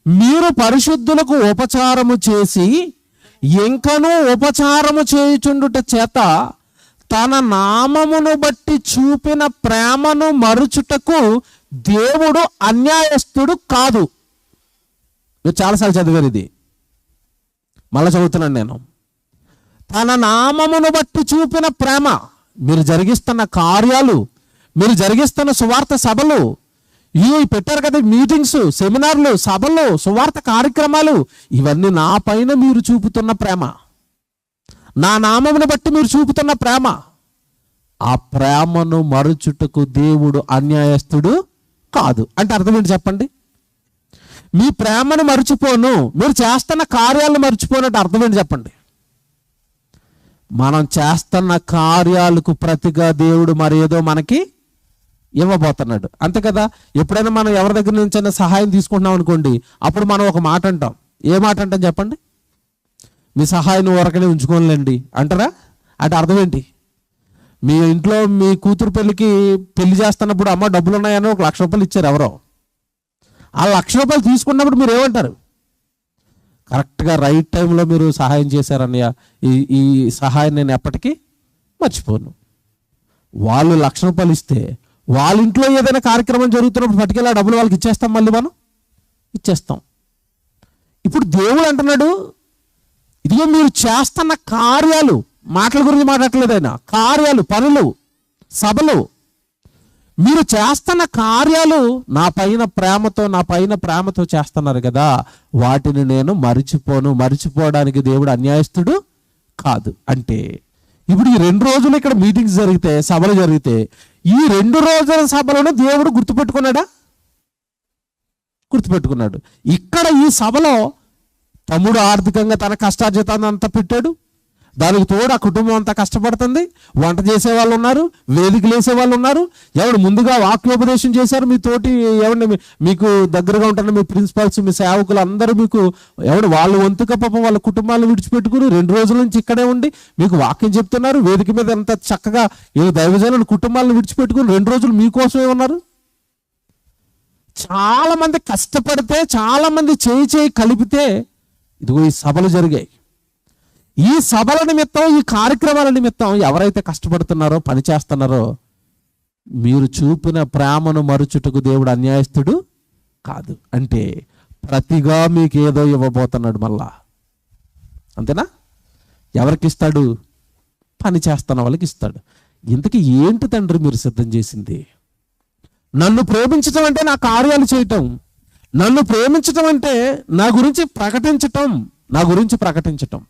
మీరు పరిశుద్ధులకు ఉపచారము చేసి ఇంకనూ ఉపచారము చేయుచుండుట చేత తన నామమును బట్టి చూపిన ప్రేమను మరుచుటకు దేవుడు అన్యాయస్తుడు కాదు. మీరు చాలాసార్లు చదివారు ఇది, మళ్ళా చదువుతున్నాను నేను. తన నామమును బట్టి చూపిన ప్రేమ, మీరు జరిగిస్తున్న కార్యాలు, మీరు జరిగిస్తున్న సువార్త సభలు, ఇవి పెట్టారు కదా, మీటింగ్స్, సెమినార్లు, సభలు, సువార్త కార్యక్రమాలు, ఇవన్నీ నా పైన మీరు చూపుతున్న ప్రేమ, నా నామమును బట్టి మీరు చూపుతున్న ప్రేమ. ఆ ప్రేమను మరుచుటకు దేవుడు అన్యాయస్తుడు కాదు. అంటే అర్థం ఏంటి చెప్పండి? మీ ప్రేమను మర్చిపోను, మీరు చేస్తున్న కార్యాలను మర్చిపోనట్టు అర్థం ఏంటి చెప్పండి? మనం చేస్తున్న కార్యాలకు ప్రతిగా దేవుడు మరి ఏదో మనకి ఇవ్వబోతున్నాడు, అంతే కదా. ఎప్పుడైనా మనం ఎవరి దగ్గర నుంచి సహాయం తీసుకుంటున్నాం అనుకోండి, అప్పుడు మనం ఒక మాట అంటాం. ఏ మాట అంటాం చెప్పండి? మీ సహాయం వరకనే ఉంచుకోలేండి అంటారా? అంటే అర్థం ఏంటి? మీ ఇంట్లో మీ కూతురు పెళ్లి చేస్తున్నప్పుడు అమ్మ డబ్బులు ఉన్నాయని 1 లక్ష రూపాయలు ఇచ్చారు ఎవరో. ఆ 1 లక్ష రూపాయలు తీసుకున్నప్పుడు మీరు ఏమంటారు? కరెక్ట్గా రైట్ టైంలో మీరు సహాయం చేశారన్నయ్య, ఈ సహాయం నేను ఎప్పటికీ మర్చిపోను. వాళ్ళు ₹1,00,000 ఇస్తే వాళ్ళ ఇంట్లో ఏదైనా కార్యక్రమం జరుగుతున్నప్పుడు పట్టుకెళ్ళి ఆ డబ్బులు వాళ్ళకి ఇచ్చేస్తాం, మళ్ళీ మనం ఇచ్చేస్తాం. ఇప్పుడు దేవుడు అంటున్నాడు, ఇదిగో మీరు చేస్తున్న కార్యాలు, మాటల గురించి మాట్లాడలేదు ఆయన, కార్యాలు, పనులు, సభలు, మీరు చేస్తున్న కార్యాలు నా పైన ప్రేమతో చేస్తున్నారు కదా, వాటిని నేను మరిచిపోవడానికి దేవుడు అన్యాయస్తుడు కాదు. అంటే ఇప్పుడు ఈ 2 రోజులు ఇక్కడ మీటింగ్స్ జరిగితే, సభలు జరిగితే, ఈ 2 రోజుల సభలోనే దేవుడు గుర్తుపెట్టుకున్నాడు. ఇక్కడ ఈ సభలో తమ్ముడు ఆర్థికంగా తన కష్టార్జితాన్ని అంతా పెట్టాడు, దానికి తోడు ఆ కుటుంబం అంతా కష్టపడుతుంది, వంట చేసే వాళ్ళు ఉన్నారు, వేదికలు వేసే వాళ్ళు ఉన్నారు, ఎవడు ముందుగా వాక్యోపదేశం చేశారు మీ తోటి, ఎవరిని మీకు దగ్గరగా ఉంటున్న మీ ప్రిన్సిపల్స్, మీ సేవకులు అందరూ మీకు ఎవడు వాళ్ళు వంతుగా పాపం వాళ్ళ కుటుంబాలను విడిచిపెట్టుకుని 2 రోజుల నుంచి ఇక్కడే ఉండి మీకు వాక్యం చెప్తున్నారు, వేదిక మీద ఎంత చక్కగా ఈ దైవజనుల కుటుంబాలను విడిచిపెట్టుకుని 2 రోజులు మీకోసమే ఉన్నారు. చాలా మంది కష్టపడితే, చాలా మంది చేయి కలిపితే ఇదిగో ఈ సభలు జరిగాయి. ఈ సభల నిమిత్తం, ఈ కార్యక్రమాల నిమిత్తం ఎవరైతే కష్టపడుతున్నారో, పని చేస్తున్నారో, మీరు చూపిన ప్రేమను మరుచుటకు దేవుడు అన్యాయస్తుడు కాదు. అంటే ప్రతిగా మీకు ఏదో ఇవ్వబోతున్నాడు మళ్ళా. అంతేనా? ఎవరికి ఇస్తాడు? పని చేస్తున్న వాళ్ళకి ఇస్తాడు. ఇంతకీ ఏంటి తండ్రి మీరు సిద్ధం చేసింది? నన్ను ప్రేమించటం అంటే నా కార్యాలు చేయటం, నన్ను ప్రేమించటం అంటే నా గురించి ప్రకటించటం.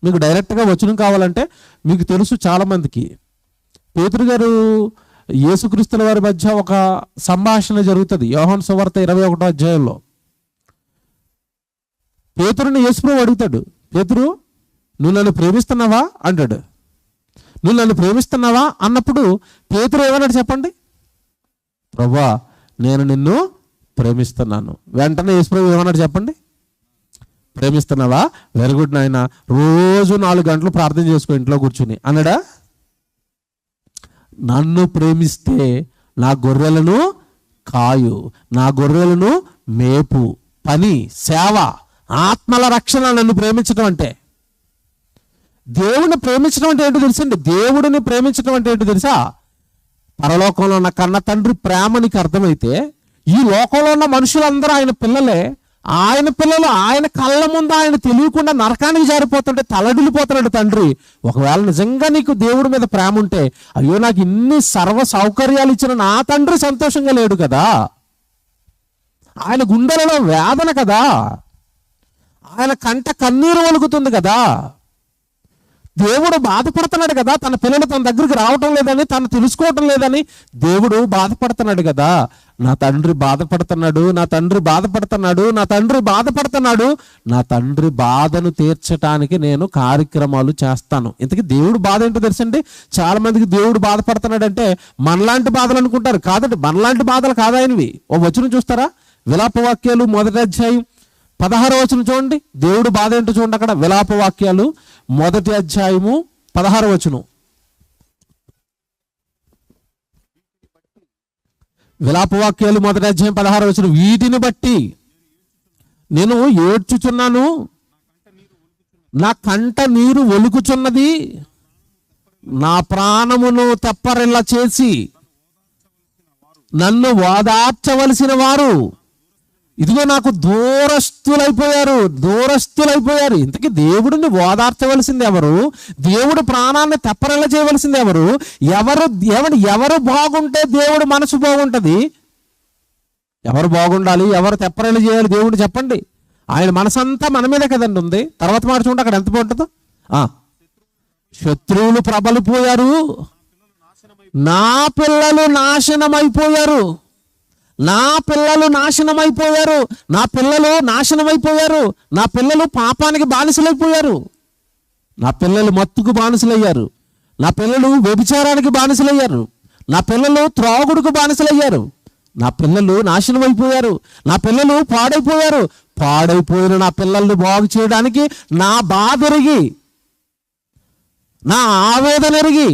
మీకు డైరెక్ట్గా వచనం కావాలంటే మీకు తెలుసు, చాలామందికి పేతురు గారు యేసుక్రీస్తుల వారి మధ్య ఒక సంభాషణ జరుగుతుంది. యోహాను సువార్త 21వ అధ్యాయంలో పేతురుని యేసుప్రభువు అడుగుతాడు, పేతురు నువ్వు నన్ను ప్రేమిస్తున్నావా అంటాడు. నువ్వు నన్ను ప్రేమిస్తున్నావా అన్నప్పుడు పేతురు ఏమన్నాడు చెప్పండి? ప్రభువా నేను నిన్ను ప్రేమిస్తున్నాను. వెంటనే యేసుప్రభువు ఏమన్నాడు చెప్పండి? ప్రేమిస్తున్నావా? వెరీ గుడ్ నాయన, రోజు 4 గంటలు ప్రార్థన చేసుకో ఇంట్లో కూర్చుని అన్నాడా? నన్ను ప్రేమిస్తే నా గొర్రెలను కాయు, నా గొర్రెలను మేపు, పని, సేవ, ఆత్మల రక్షణ నన్ను ప్రేమించడం అంటే. దేవుడిని ప్రేమించడం అంటే ఏంటో తెలుసండి? దేవుడిని ప్రేమించడం అంటే ఏంటో తెలుసా? పరలోకంలో ఉన్న కన్న తండ్రి ప్రేమ నీకు అర్థమైతే, ఈ లోకంలో ఉన్న మనుషులందరూ ఆయన పిల్లలే. ఆయన పిల్లలు ఆయన కళ్ళ ముందు ఆయన తెలియకుండా నరకానికి జారిపోతుంటే తలడిల్లిపోతున్నాడు తండ్రి. ఒకవేళ నిజంగా నీకు దేవుడి మీద ప్రేమ ఉంటే, అయ్యో నాకు ఇన్ని సర్వ సౌకర్యాలు ఇచ్చిన నా తండ్రి సంతోషంగా లేడు కదా, ఆయన గుండెలలో వేదన కదా, ఆయన కంట కన్నీరు ఒలుగుతుంది కదా, దేవుడు బాధపడుతున్నాడు కదా, తన పిల్లలు తన దగ్గరికి రావటం లేదని, తను తెలుసుకోవటం లేదని దేవుడు బాధపడుతున్నాడు కదా. నా తండ్రి బాధపడుతున్నాడు, నా తండ్రి బాధను తీర్చడానికి నేను కార్యక్రమాలు చేస్తాను. ఇంతకీ దేవుడు బాధ ఏంటో తెలుసండి? చాలా మందికి దేవుడు బాధపడుతున్నాడంటే మనలాంటి బాధలు అనుకుంటారు. కాదండి, మనలాంటి బాధలు కాదాయనివి. ఓ వచనం చూస్తారా? విలాపవాక్యాలు 1వ అధ్యాయం 16వ వచనం చూడండి. దేవుడు బాధ ఏంటో చూడండి అక్కడ. విలాపవాక్యాలు 1వ అధ్యాయము 16వ వచనం. విలాపవాక్యాలు 1వ అధ్యాయం 16వ వచనం. వీటిని బట్టి నేను ఏడ్చుచున్నాను, నా కంట నీరు ఒలుకుచున్నది, నా ప్రాణమును తెప్పరిల్ల చేసి నన్ను ఓదార్చవలసిన వారు ఇదిగో నాకు దూరస్తులైపోయారు. ఇంతకీ దేవుడిని ఓదార్చవలసింది ఎవరు? దేవుడు ప్రాణాన్ని తెప్పరిల్ల చేయవలసింది ఎవరు? ఎవరు బాగుంటే దేవుడు మనసు బాగుంటది? ఎవరు బాగుండాలి, ఎవరు తెప్పరిల్ల చేయాలి దేవుడు చెప్పండి? ఆయన మనసంతా మన మీదే కదండి ఉంది. తర్వాత మాట చూడండి అక్కడ ఎంత బాగుంటుందో. శత్రువులు ప్రబలిపోయారు, నా పిల్లలు నాశనమైపోయారు, నా పిల్లలు పాపానికి బానిసలైపోయారు, నా పిల్లలు మత్తుకు బానిసలయ్యారు, నా పిల్లలు వ్యభిచారానికి బానిసలయ్యారు, నా పిల్లలు త్రాగుడుకు బానిసలయ్యారు, నా పిల్లలు నాశనమైపోయారు, నా పిల్లలు పాడైపోయిన నా పిల్లల్ని బాగు చేయడానికి నా బాధ ఎరిగి, నా ఆవేదన ఎరిగి,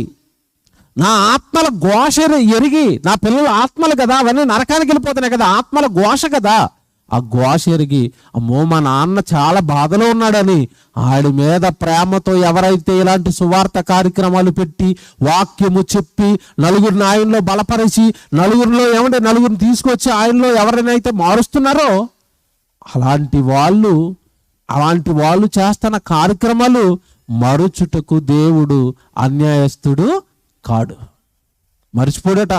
నా ఆత్మల ఘోష ఎరిగి, నా పిల్లలు ఆత్మలు కదా, అవన్నీ నరకానికి వెళ్ళిపోతున్నాయి కదా, ఆత్మల ఘోష కదా, ఆ ఘోష ఎరిగి, అమ్మో మా నాన్న చాలా బాధలో ఉన్నాడని ఆడి మీద ప్రేమతో ఎవరైతే ఇలాంటి సువార్త కార్యక్రమాలు పెట్టి వాక్యము చెప్పి నలుగురిని ఆయనలో బలపరిచి నలుగురిని తీసుకొచ్చి ఆయనలో ఎవరినైతే మారుస్తున్నారో అలాంటి వాళ్ళు చేస్తున్న కార్యక్రమాలు మరుచుటకు దేవుడు అన్యాయస్తుడు కాడు. మర్చిపోడట.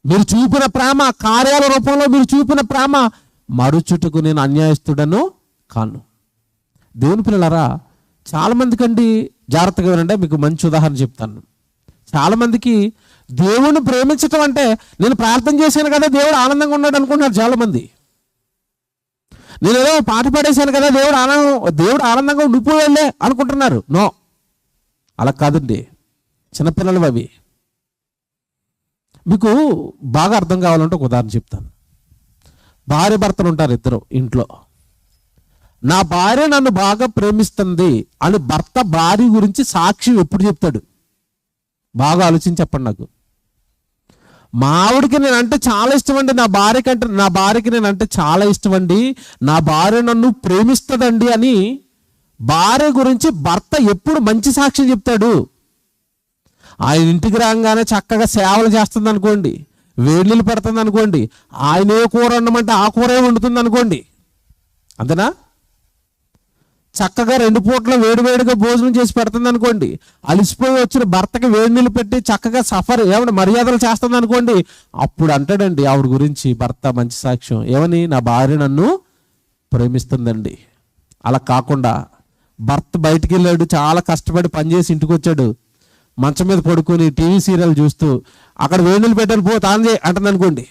మీరు చూపిన ప్రేమ, కార్యాల రూపంలో మీరు చూపిన ప్రేమ మరుచుటకు నేను అన్యాయస్తుడను కాను. దేవుని పిల్లలారా, చాలామందికి అండి, జాగ్రత్తగా వినండి, మీకు మంచి ఉదాహరణ చెప్తాను. చాలామందికి దేవుణ్ణి ప్రేమించటం అంటే నేను ప్రార్థన చేశాను కదా దేవుడు ఆనందంగా ఉన్నాడు అనుకుంటున్నారు చాలామంది. నేను ఏదో పాట పాడేశాను కదా దేవుడు ఆనందంగా ఉండిపోయాలే అనుకుంటున్నారు. నో, అలా కాదండి. చిన్నపిల్లలు అవి. మీకు బాగా అర్థం కావాలంటే ఒక ఉదాహరణ చెప్తాను. భార్య భర్తలు ఉంటారు ఇద్దరు ఇంట్లో. నా భార్య నన్ను బాగా ప్రేమిస్తుంది అని భర్త భార్య గురించి సాక్షి ఎప్పుడు చెప్తాడు? బాగా ఆలోచించి చెప్పండి నాకు. మా ఆవిడకి నేనంటే చాలా ఇష్టం అండి, నా భార్యకి నేనంటే చాలా ఇష్టం అండి, నా భార్య నన్ను ప్రేమిస్తుందండి అని భార్య గురించి భర్త ఎప్పుడు మంచి సాక్ష్యం చెప్తాడు? ఆయన ఇంటికి రాగానే చక్కగా సేవలు చేస్తుంది అనుకోండి, వేడినీళ్ళు పెడుతుంది అనుకోండి, ఆయన ఏ కూర వండమంటే ఆ కూరే వండుతుంది అనుకోండి, అంతేనా? చక్కగా 2 పూట్ల వేడివేడిగా భోజనం చేసి పెడుతుంది అనుకోండి, అలిసిపోయి వచ్చిన భర్తకి వేడినీళ్ళు పెట్టి చక్కగా మర్యాదలు చేస్తుంది అనుకోండి, అప్పుడు అంటాడండి ఆవిడ గురించి భర్త మంచి సాక్ష్యం ఏమని? నా భార్య నన్ను ప్రేమిస్తుందండి. అలా కాకుండా భర్త బయటికి వెళ్ళాడు, చాలా కష్టపడి పనిచేసి ఇంటికి వచ్చాడు, మంచం మీద పడుకొని టీవీ సీరియల్ చూస్తూ అక్కడ వేణులు పెట్టాలి పో తాను అంటుంది అనుకోండి,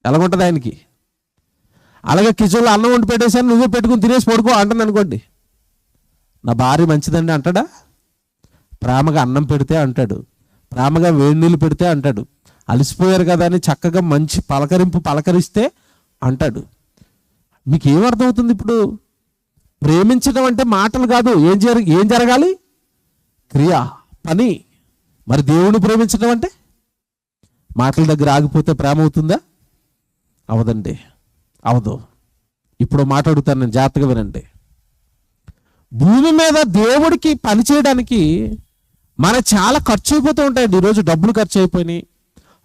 ఎలాగుంటుంది ఆయనకి? అలాగే కిచెన్లో అన్నం వండి పెట్టేసాను, నువ్వే పెట్టుకుని తినేసి పడుకో అంటుంది అనుకోండి, నా భార్య మంచిదండి అంటాడా? ప్రేమగా అన్నం పెడితే అంటాడు, ప్రేమగా వేడి నీళ్ళు పెడితే అంటాడు, అలసిపోయారు కదా అని చక్కగా మంచి పలకరిస్తే అంటాడు. మీకు ఏమర్థమవుతుంది ఇప్పుడు? ప్రేమించడం అంటే మాటలు కాదు, ఏం జరగాలి? క్రియ, పని. మరి దేవుని ప్రేమించడం అంటే మాటల దగ్గర ఆగిపోతే ప్రేమ అవుతుందా? అవదండి, అవదు. ఇప్పుడు మాట అడుగుతాను, నేను జాగ్రత్తగా వినండి. భూమి మీద దేవుడికి పని చేయడానికి మన చాలా ఖర్చు అయిపోతూ ఉంటాయండి. ఈరోజు డబ్బులు ఖర్చు అయిపోయినాయి,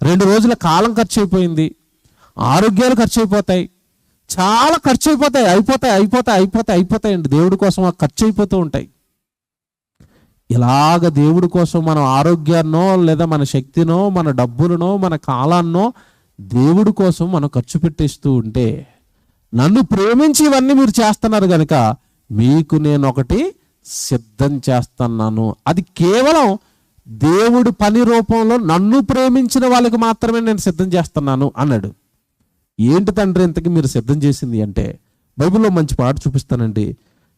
2 రోజుల కాలం ఖర్చు అయిపోయింది, ఆరోగ్యాలు ఖర్చు అయిపోతాయి, చాలా ఖర్చు అయిపోతాయండి. దేవుడి కోసం ఆ ఖర్చు అయిపోతూ ఉంటాయి. ఇలాగ దేవుడి కోసం మనం ఆరోగ్యాన్నో లేదా మన శక్తినో మన డబ్బులనో మన కాలాన్నో దేవుడి కోసం మనం ఖర్చు పెట్టేస్తూ ఉంటే, నన్ను ప్రేమించి ఇవన్నీ మీరు చేస్తున్నారు కనుక మీకు నేను ఒకటి సిద్ధం చేస్తున్నాను, అది కేవలం దేవుడి పని రూపంలో నన్ను ప్రేమించిన వాళ్ళకి మాత్రమే నేను సిద్ధం చేస్తున్నాను అన్నాడు. ఏంటి తండ్రి ఇంతకీ మీరు సిద్ధం చేసింది అంటే, బైబిల్లో మంచి పాట చూపిస్తానండి.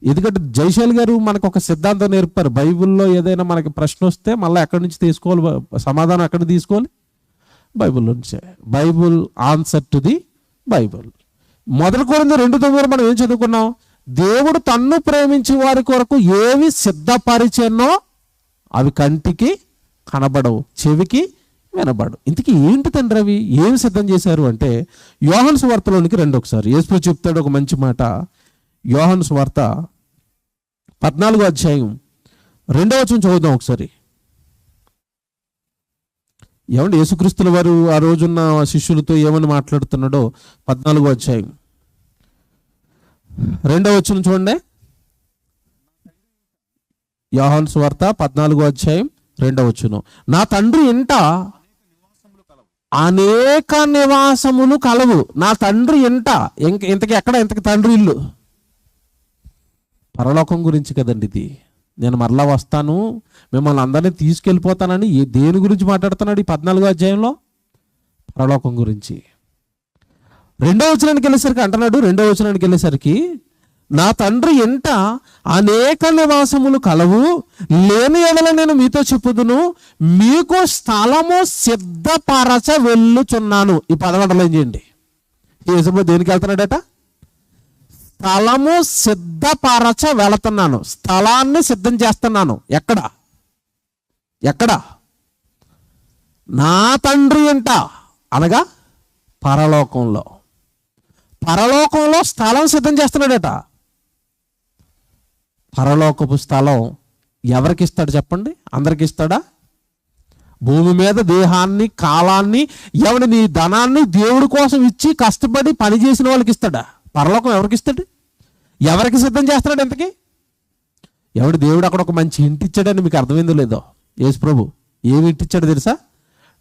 ఎందుకంటే జైశాల్ గారు మనకు ఒక సిద్ధాంతం నేర్పారు. బైబిల్లో ఏదైనా మనకి ప్రశ్న వస్తే మళ్ళీ ఎక్కడి నుంచి తీసుకోవాలి, సమాధానం ఎక్కడ తీసుకోవాలి? బైబిల్లో నుంచే. Bible answer to the Bible. 1 కొరింథీ 2:9 మనం ఏం చదువుకున్నాం? దేవుడు తన్ను ప్రేమించే వారి కొరకు ఏవి సిద్ధపరిచెనో అవి కంటికి కనబడవు, చెవికి వినబడు. ఇంతకీ ఏంటి తండ్రి అవి? ఏమి సిద్ధం చేశారు అంటే, యోహాను సువార్తలోనికి రండి ఒకసారి. యేసు చెప్తాడు ఒక మంచి మాట. యోహాను సువార్త 14వ అధ్యాయం 2వ వచనం చదువుదాం ఒకసారి. ఏమండి యేసుక్రీస్తుల వారు ఆ రోజున్న శిష్యులతో ఏమని మాట్లాడుతున్నాడో 14వ అధ్యాయం 2వ వచనం చూడండి. యోహాను సువార్త 14వ అధ్యాయం 2వ వచనం. నా తండ్రి ఇంట అనేక నివాసములు కలవు. నా తండ్రి ఇంట, ఇంతకి ఎక్కడ? ఇంతకి తండ్రి ఇల్లు పరలోకం గురించి కదండి ఇది. నేను మరలా వస్తాను, మిమ్మల్ని అందరినీ తీసుకెళ్ళిపోతానని దేని గురించి మాట్లాడుతున్నాడు ఈ 14వ అధ్యాయంలో? పరలోకం గురించి. 2వ వచనానికి వెళ్ళేసరికి అంటున్నాడు, 2వ వచనానికి వెళ్ళేసరికి నా తండ్రి ఇంట అనేక నివాసములు కలవు, లేని ఎడల నేను మీతో చెప్పుదును, మీకు స్థలము సిద్ధపరచ వెళ్ళుచున్నాను. ఈ పదమండలం ఏం చేయండి. యేసు దేనికి వెళ్తున్నాడట? స్థలము సిద్ధపరచ వెళుతున్నాను, స్థలాన్ని సిద్ధం చేస్తున్నాను. ఎక్కడ? నా తండ్రి ఇంట అనగా పరలోకంలో. పరలోకంలో స్థలం సిద్ధం చేస్తున్నాడట. పరలోకపు స్థలం ఎవరికి ఇస్తాడు చెప్పండి? అందరికి ఇస్తాడా? భూమి మీద దేహాన్ని, కాలాన్ని, ఎవరిని ధనాన్ని దేవుడి కోసం ఇచ్చి కష్టపడి పని చేసిన వాళ్ళకి ఇస్తాడా? పరలోకం ఎవరికి ఇస్తాడు? ఎవరికి సిద్ధం చేస్తున్నాడు? ఎంతకి ఎవడు దేవుడు అక్కడ ఒక మంచి ఇంటి ఇచ్చాడని మీకు అర్థమైందో లేదో? యేసు ప్రభు ఏమి ఇంటి ఇచ్చాడు తెలుసా?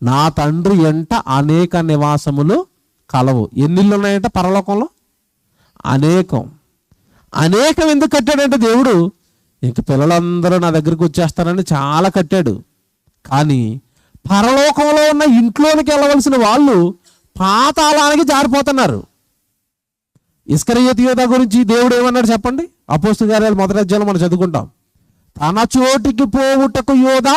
నా తండ్రి ఎంట అనేక నివాసములు కలవు. ఎన్ని ఇళ్ళు ఉన్నాయంట పరలోకంలో? అనేకం. అనేకం ఎందుకు కట్టాడంటే దేవుడు ఇంక పిల్లలందరూ నా దగ్గరికి వచ్చేస్తారని చాలా కట్టాడు. కానీ పరలోకంలో ఉన్న ఇంట్లోనికి వెళ్ళవలసిన వాళ్ళు పాతాళానికి జారిపోతున్నారు. ఇస్కరియోతు యోధా గురించి దేవుడు ఏమన్నాడు చెప్పండి? అపోస్తలుల కార్యాలు 1వ అధ్యాయంలో మనం చదువుకుంటాం. తన చోటికి పోవుటకు యోధా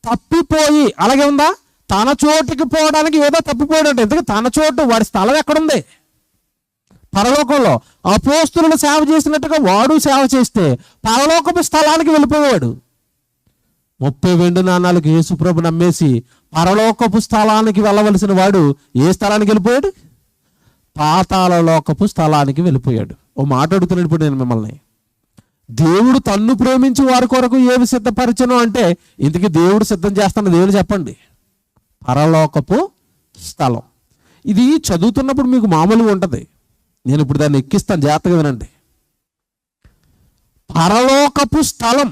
తప్పిపోయి, అలాగే ఉందా? తన చోటికి పోవడానికి యోధా తప్పిపోయాడంటే ఎందుకు? తన చోటు, వాడి స్థలం ఎక్కడుంది? పరలోకంలో. అపోస్తలులు సేవ చేసినట్టుగా వాడు సేవ చేస్తే పరలోకపు స్థలానికి వెళ్ళిపోయాడు. 30 వెండి నాణాలకు యేసుప్రభు నమ్మేసి పరలోకపు స్థలానికి వెళ్ళవలసిన వాడు ఏ స్థలానికి వెళ్ళిపోయాడు? పాతాళ లోకపు స్థలానికి వెళ్ళిపోయాడు. ఓ మాట అడుగుతున్నాడు ఇప్పుడు నేను మిమ్మల్ని. దేవుడు తన్ను ప్రేమించి వారి కొరకు ఏవి సిద్ధపరచను అంటే ఇంతకీ దేవుడు సిద్ధం చేస్తున్నది ఏమి చెప్పండి? పరలోకపు స్థలం. ఇది చదువుతున్నప్పుడు మీకు మామూలుగా ఉంటుంది. నేను ఇప్పుడు దాన్ని ఎక్కిస్తాను, జాగ్రత్తగా వినండి. పరలోకపు స్థలం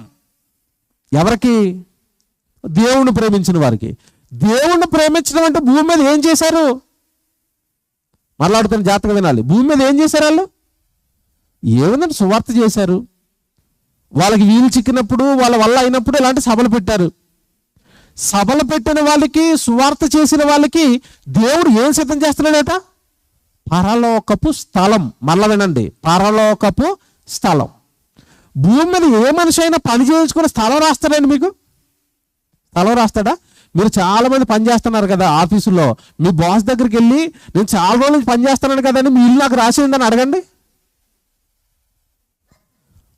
ఎవరికి? దేవుణ్ణి ప్రేమించిన వారికి. దేవుణ్ణి ప్రేమించడం అంటే భూమి మీద ఏం చేశారు? మాట్లాడుతున్న జాగ్రత్తగా వినాలి. భూమి మీద ఏం చేశారు వాళ్ళు? ఏముందంటే సువార్త చేశారు. వాళ్ళకి వీలు చిక్కినప్పుడు, వాళ్ళ వల్ల అయినప్పుడు ఇలాంటి సభలు పెట్టారు. సభలు పెట్టిన వాళ్ళకి, సువార్త చేసిన వాళ్ళకి దేవుడు ఏం సిద్ధం చేస్తున్నాడట? పరలోకపు స్థలం. మళ్ళా వినండి, పరలోకపు స్థలం. భూమి మీద ఏ మనిషి అయినా పని చేయించుకుని స్థలం రాస్తాడండి మీకు? స్థలం రాస్తాడా? మీరు చాలా మంది పని చేస్తున్నారు కదా ఆఫీసులో, మీ బాస్ దగ్గరికి వెళ్ళి నేను చాలా రోజుల నుంచి పని చేస్తున్నాను కదండి, మీ ఇల్లు నాకు రాసేయండి అని అడగండి.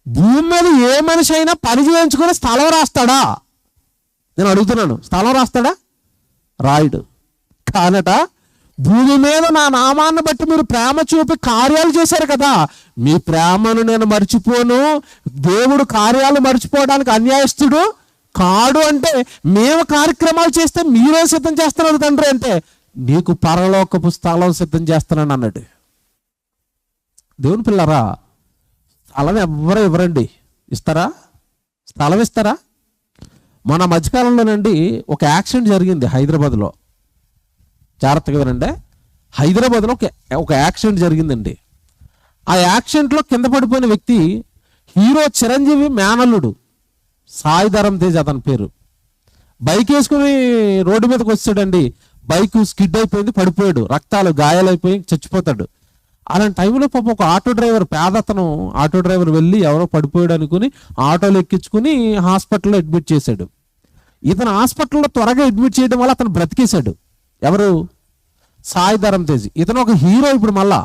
భూమి మీద ఏ మనిషి అయినా పని చేయించుకుని స్థలం రాస్తాడా? నేను అడుగుతున్నాను, స్థలం రాస్తాడా? రాయుడు. కానట భూమి మీద నా నామాన్ని బట్టి మీరు ప్రేమ చూపి కార్యాలు చేశారు కదా, మీ ప్రేమను నేను మర్చిపోను, దేవుడు కార్యాలు మర్చిపోవడానికి అన్యాయస్తుడు కాడు. అంటే మేము కార్యక్రమాలు చేస్తే మీరే సిద్ధం చేస్తున్నారు తండ్రి అంటే నీకు పరలోకపు స్థలం సిద్ధం చేస్తున్నాను అన్నాడు. దేవుని పిల్లరా, స్థలం ఎవరు ఇవ్వరండి. ఇస్తారా? స్థలం ఇస్తారా? మన మధ్యకాలంలోనండి ఒక యాక్సిడెంట్ జరిగింది హైదరాబాద్లో. జాగ్రత్తగా వినండి. హైదరాబాద్లో ఒక యాక్సిడెంట్ జరిగిందండి. ఆ యాక్సిడెంట్లో కింద పడిపోయిన వ్యక్తి హీరో చిరంజీవి మేనల్లుడు సాయిధరం తేజ్ అతని పేరు. బైక్ వేసుకుని రోడ్డు మీదకి వచ్చాడండి. బైక్ స్కిడ్ అయిపోయింది, పడిపోయాడు, రక్తాలు గాయాలైపోయి చచ్చిపోతాడు. అలాంటి టైంలో పాపం ఒక ఆటో డ్రైవర్, పేదతను ఆటో డ్రైవర్ వెళ్ళి ఎవరో పడిపోయాడు అనుకుని ఆటోలో ఎక్కించుకుని హాస్పిటల్లో అడ్మిట్ చేశాడు. ఇతను హాస్పిటల్లో త్వరగా అడ్మిట్ చేయడం వల్ల అతను బ్రతికేశాడు. ఎవరు? సాయిధరం తేజ్. ఇతను ఒక హీరో. ఇప్పుడు మళ్ళా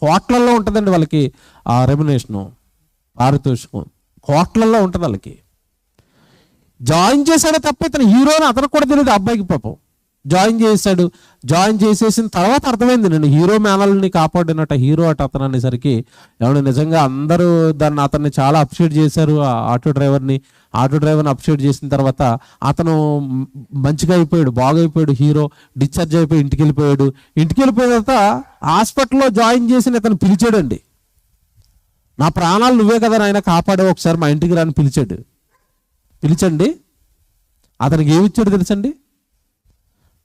కోట్లల్లో ఉంటుందండి వాళ్ళకి ఆ రెమ్యునేషను, పారితోషికం కోట్లల్లో ఉంటుంది వాళ్ళకి. జాయిన్ చేశాడే తప్ప ఇతను హీరో అని అతను కూడా తెలియదు అబ్బాయికి. పాపం జాయిన్ చేశాడు. జాయిన్ చేసేసిన తర్వాత అర్థమైంది నేను హీరో మేనల్ని కాపాడినట్ట, హీరో అట అతను అనేసరికి ఎవడు నిజంగా అందరూ అతన్ని చాలా అప్రిషియేట్ చేశారు. ఆ ఆటో డ్రైవర్ని అప్రిషియేట్ చేసిన తర్వాత అతను మంచిగా అయిపోయాడు, బాగా అయిపోయాడు, హీరో. డిశ్చార్జ్ అయిపోయి ఇంటికి వెళ్ళిపోయాడు. ఇంటికి వెళ్ళిపోయిన తర్వాత హాస్పిటల్లో జాయిన్ చేసిన ఇతను పిలిచాడండి. నా ప్రాణాలు నువ్వే కదా నాయన కాపాడే, ఒకసారి మా ఇంటికి రాని పిలిచాడు. పిలిచండి, అతనికి ఏమిచ్చాడు తెలుసండి?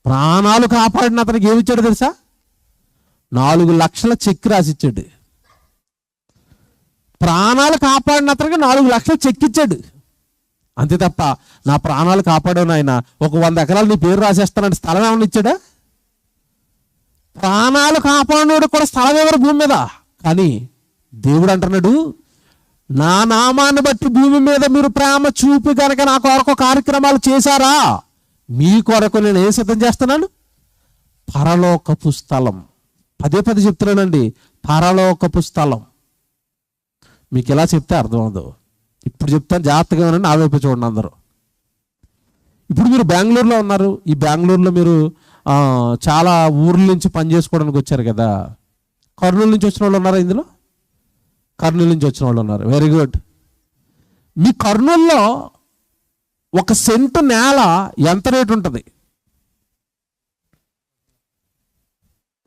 ప్రాణాలు కాపాడిన అతనికి ఏమిచ్చాడు తెలుసా? 4 లక్షల చెక్ రాసిచ్చాడు. ప్రాణాలు కాపాడిన అతనికి 4 లక్షల చెక్ ఇచ్చాడు. అంతే తప్ప నా ప్రాణాలు కాపాడావు ఆయన, ఒక 100 ఎకరాలు నీ పేరు రాసేస్తానంటే స్థలం ఏమన్నా ఇచ్చాడా? ప్రాణాలు కాపాడినోడు కూడా స్థలం ఎవరు భూమి మీద? కానీ దేవుడు అంటున్నాడు, నా నామాన్ని బట్టి భూమి మీద మీరు ప్రేమ చూపి కనుక నా కొరకు కార్యక్రమాలు చేశారా, మీ కొరకు నేను ఏం సిద్ధం చేస్తున్నాను? పరలోకపు స్థలం. పదే చెప్తున్నానండి, పరలోకపు స్థలం. మీకు ఎలా చెప్తే అర్థం అవుదో ఇప్పుడు చెప్తాను, జాగ్రత్తగా వినండి, నా వైపు చూడండి అందరూ. ఇప్పుడు మీరు బెంగళూరులో ఉన్నారు. ఈ బెంగళూరులో మీరు చాలా ఊర్ల నుంచి పని చేసుకోవడానికి వచ్చారు కదా. కర్నూలు నుంచి వచ్చిన వాళ్ళు ఉన్నారా ఇందులో? కర్నూలు నుంచి వచ్చిన వాళ్ళు ఉన్నారు. Very good. మీ కర్నూలులో 1 సెంటు నేల ఎంత రేటు ఉంటుంది?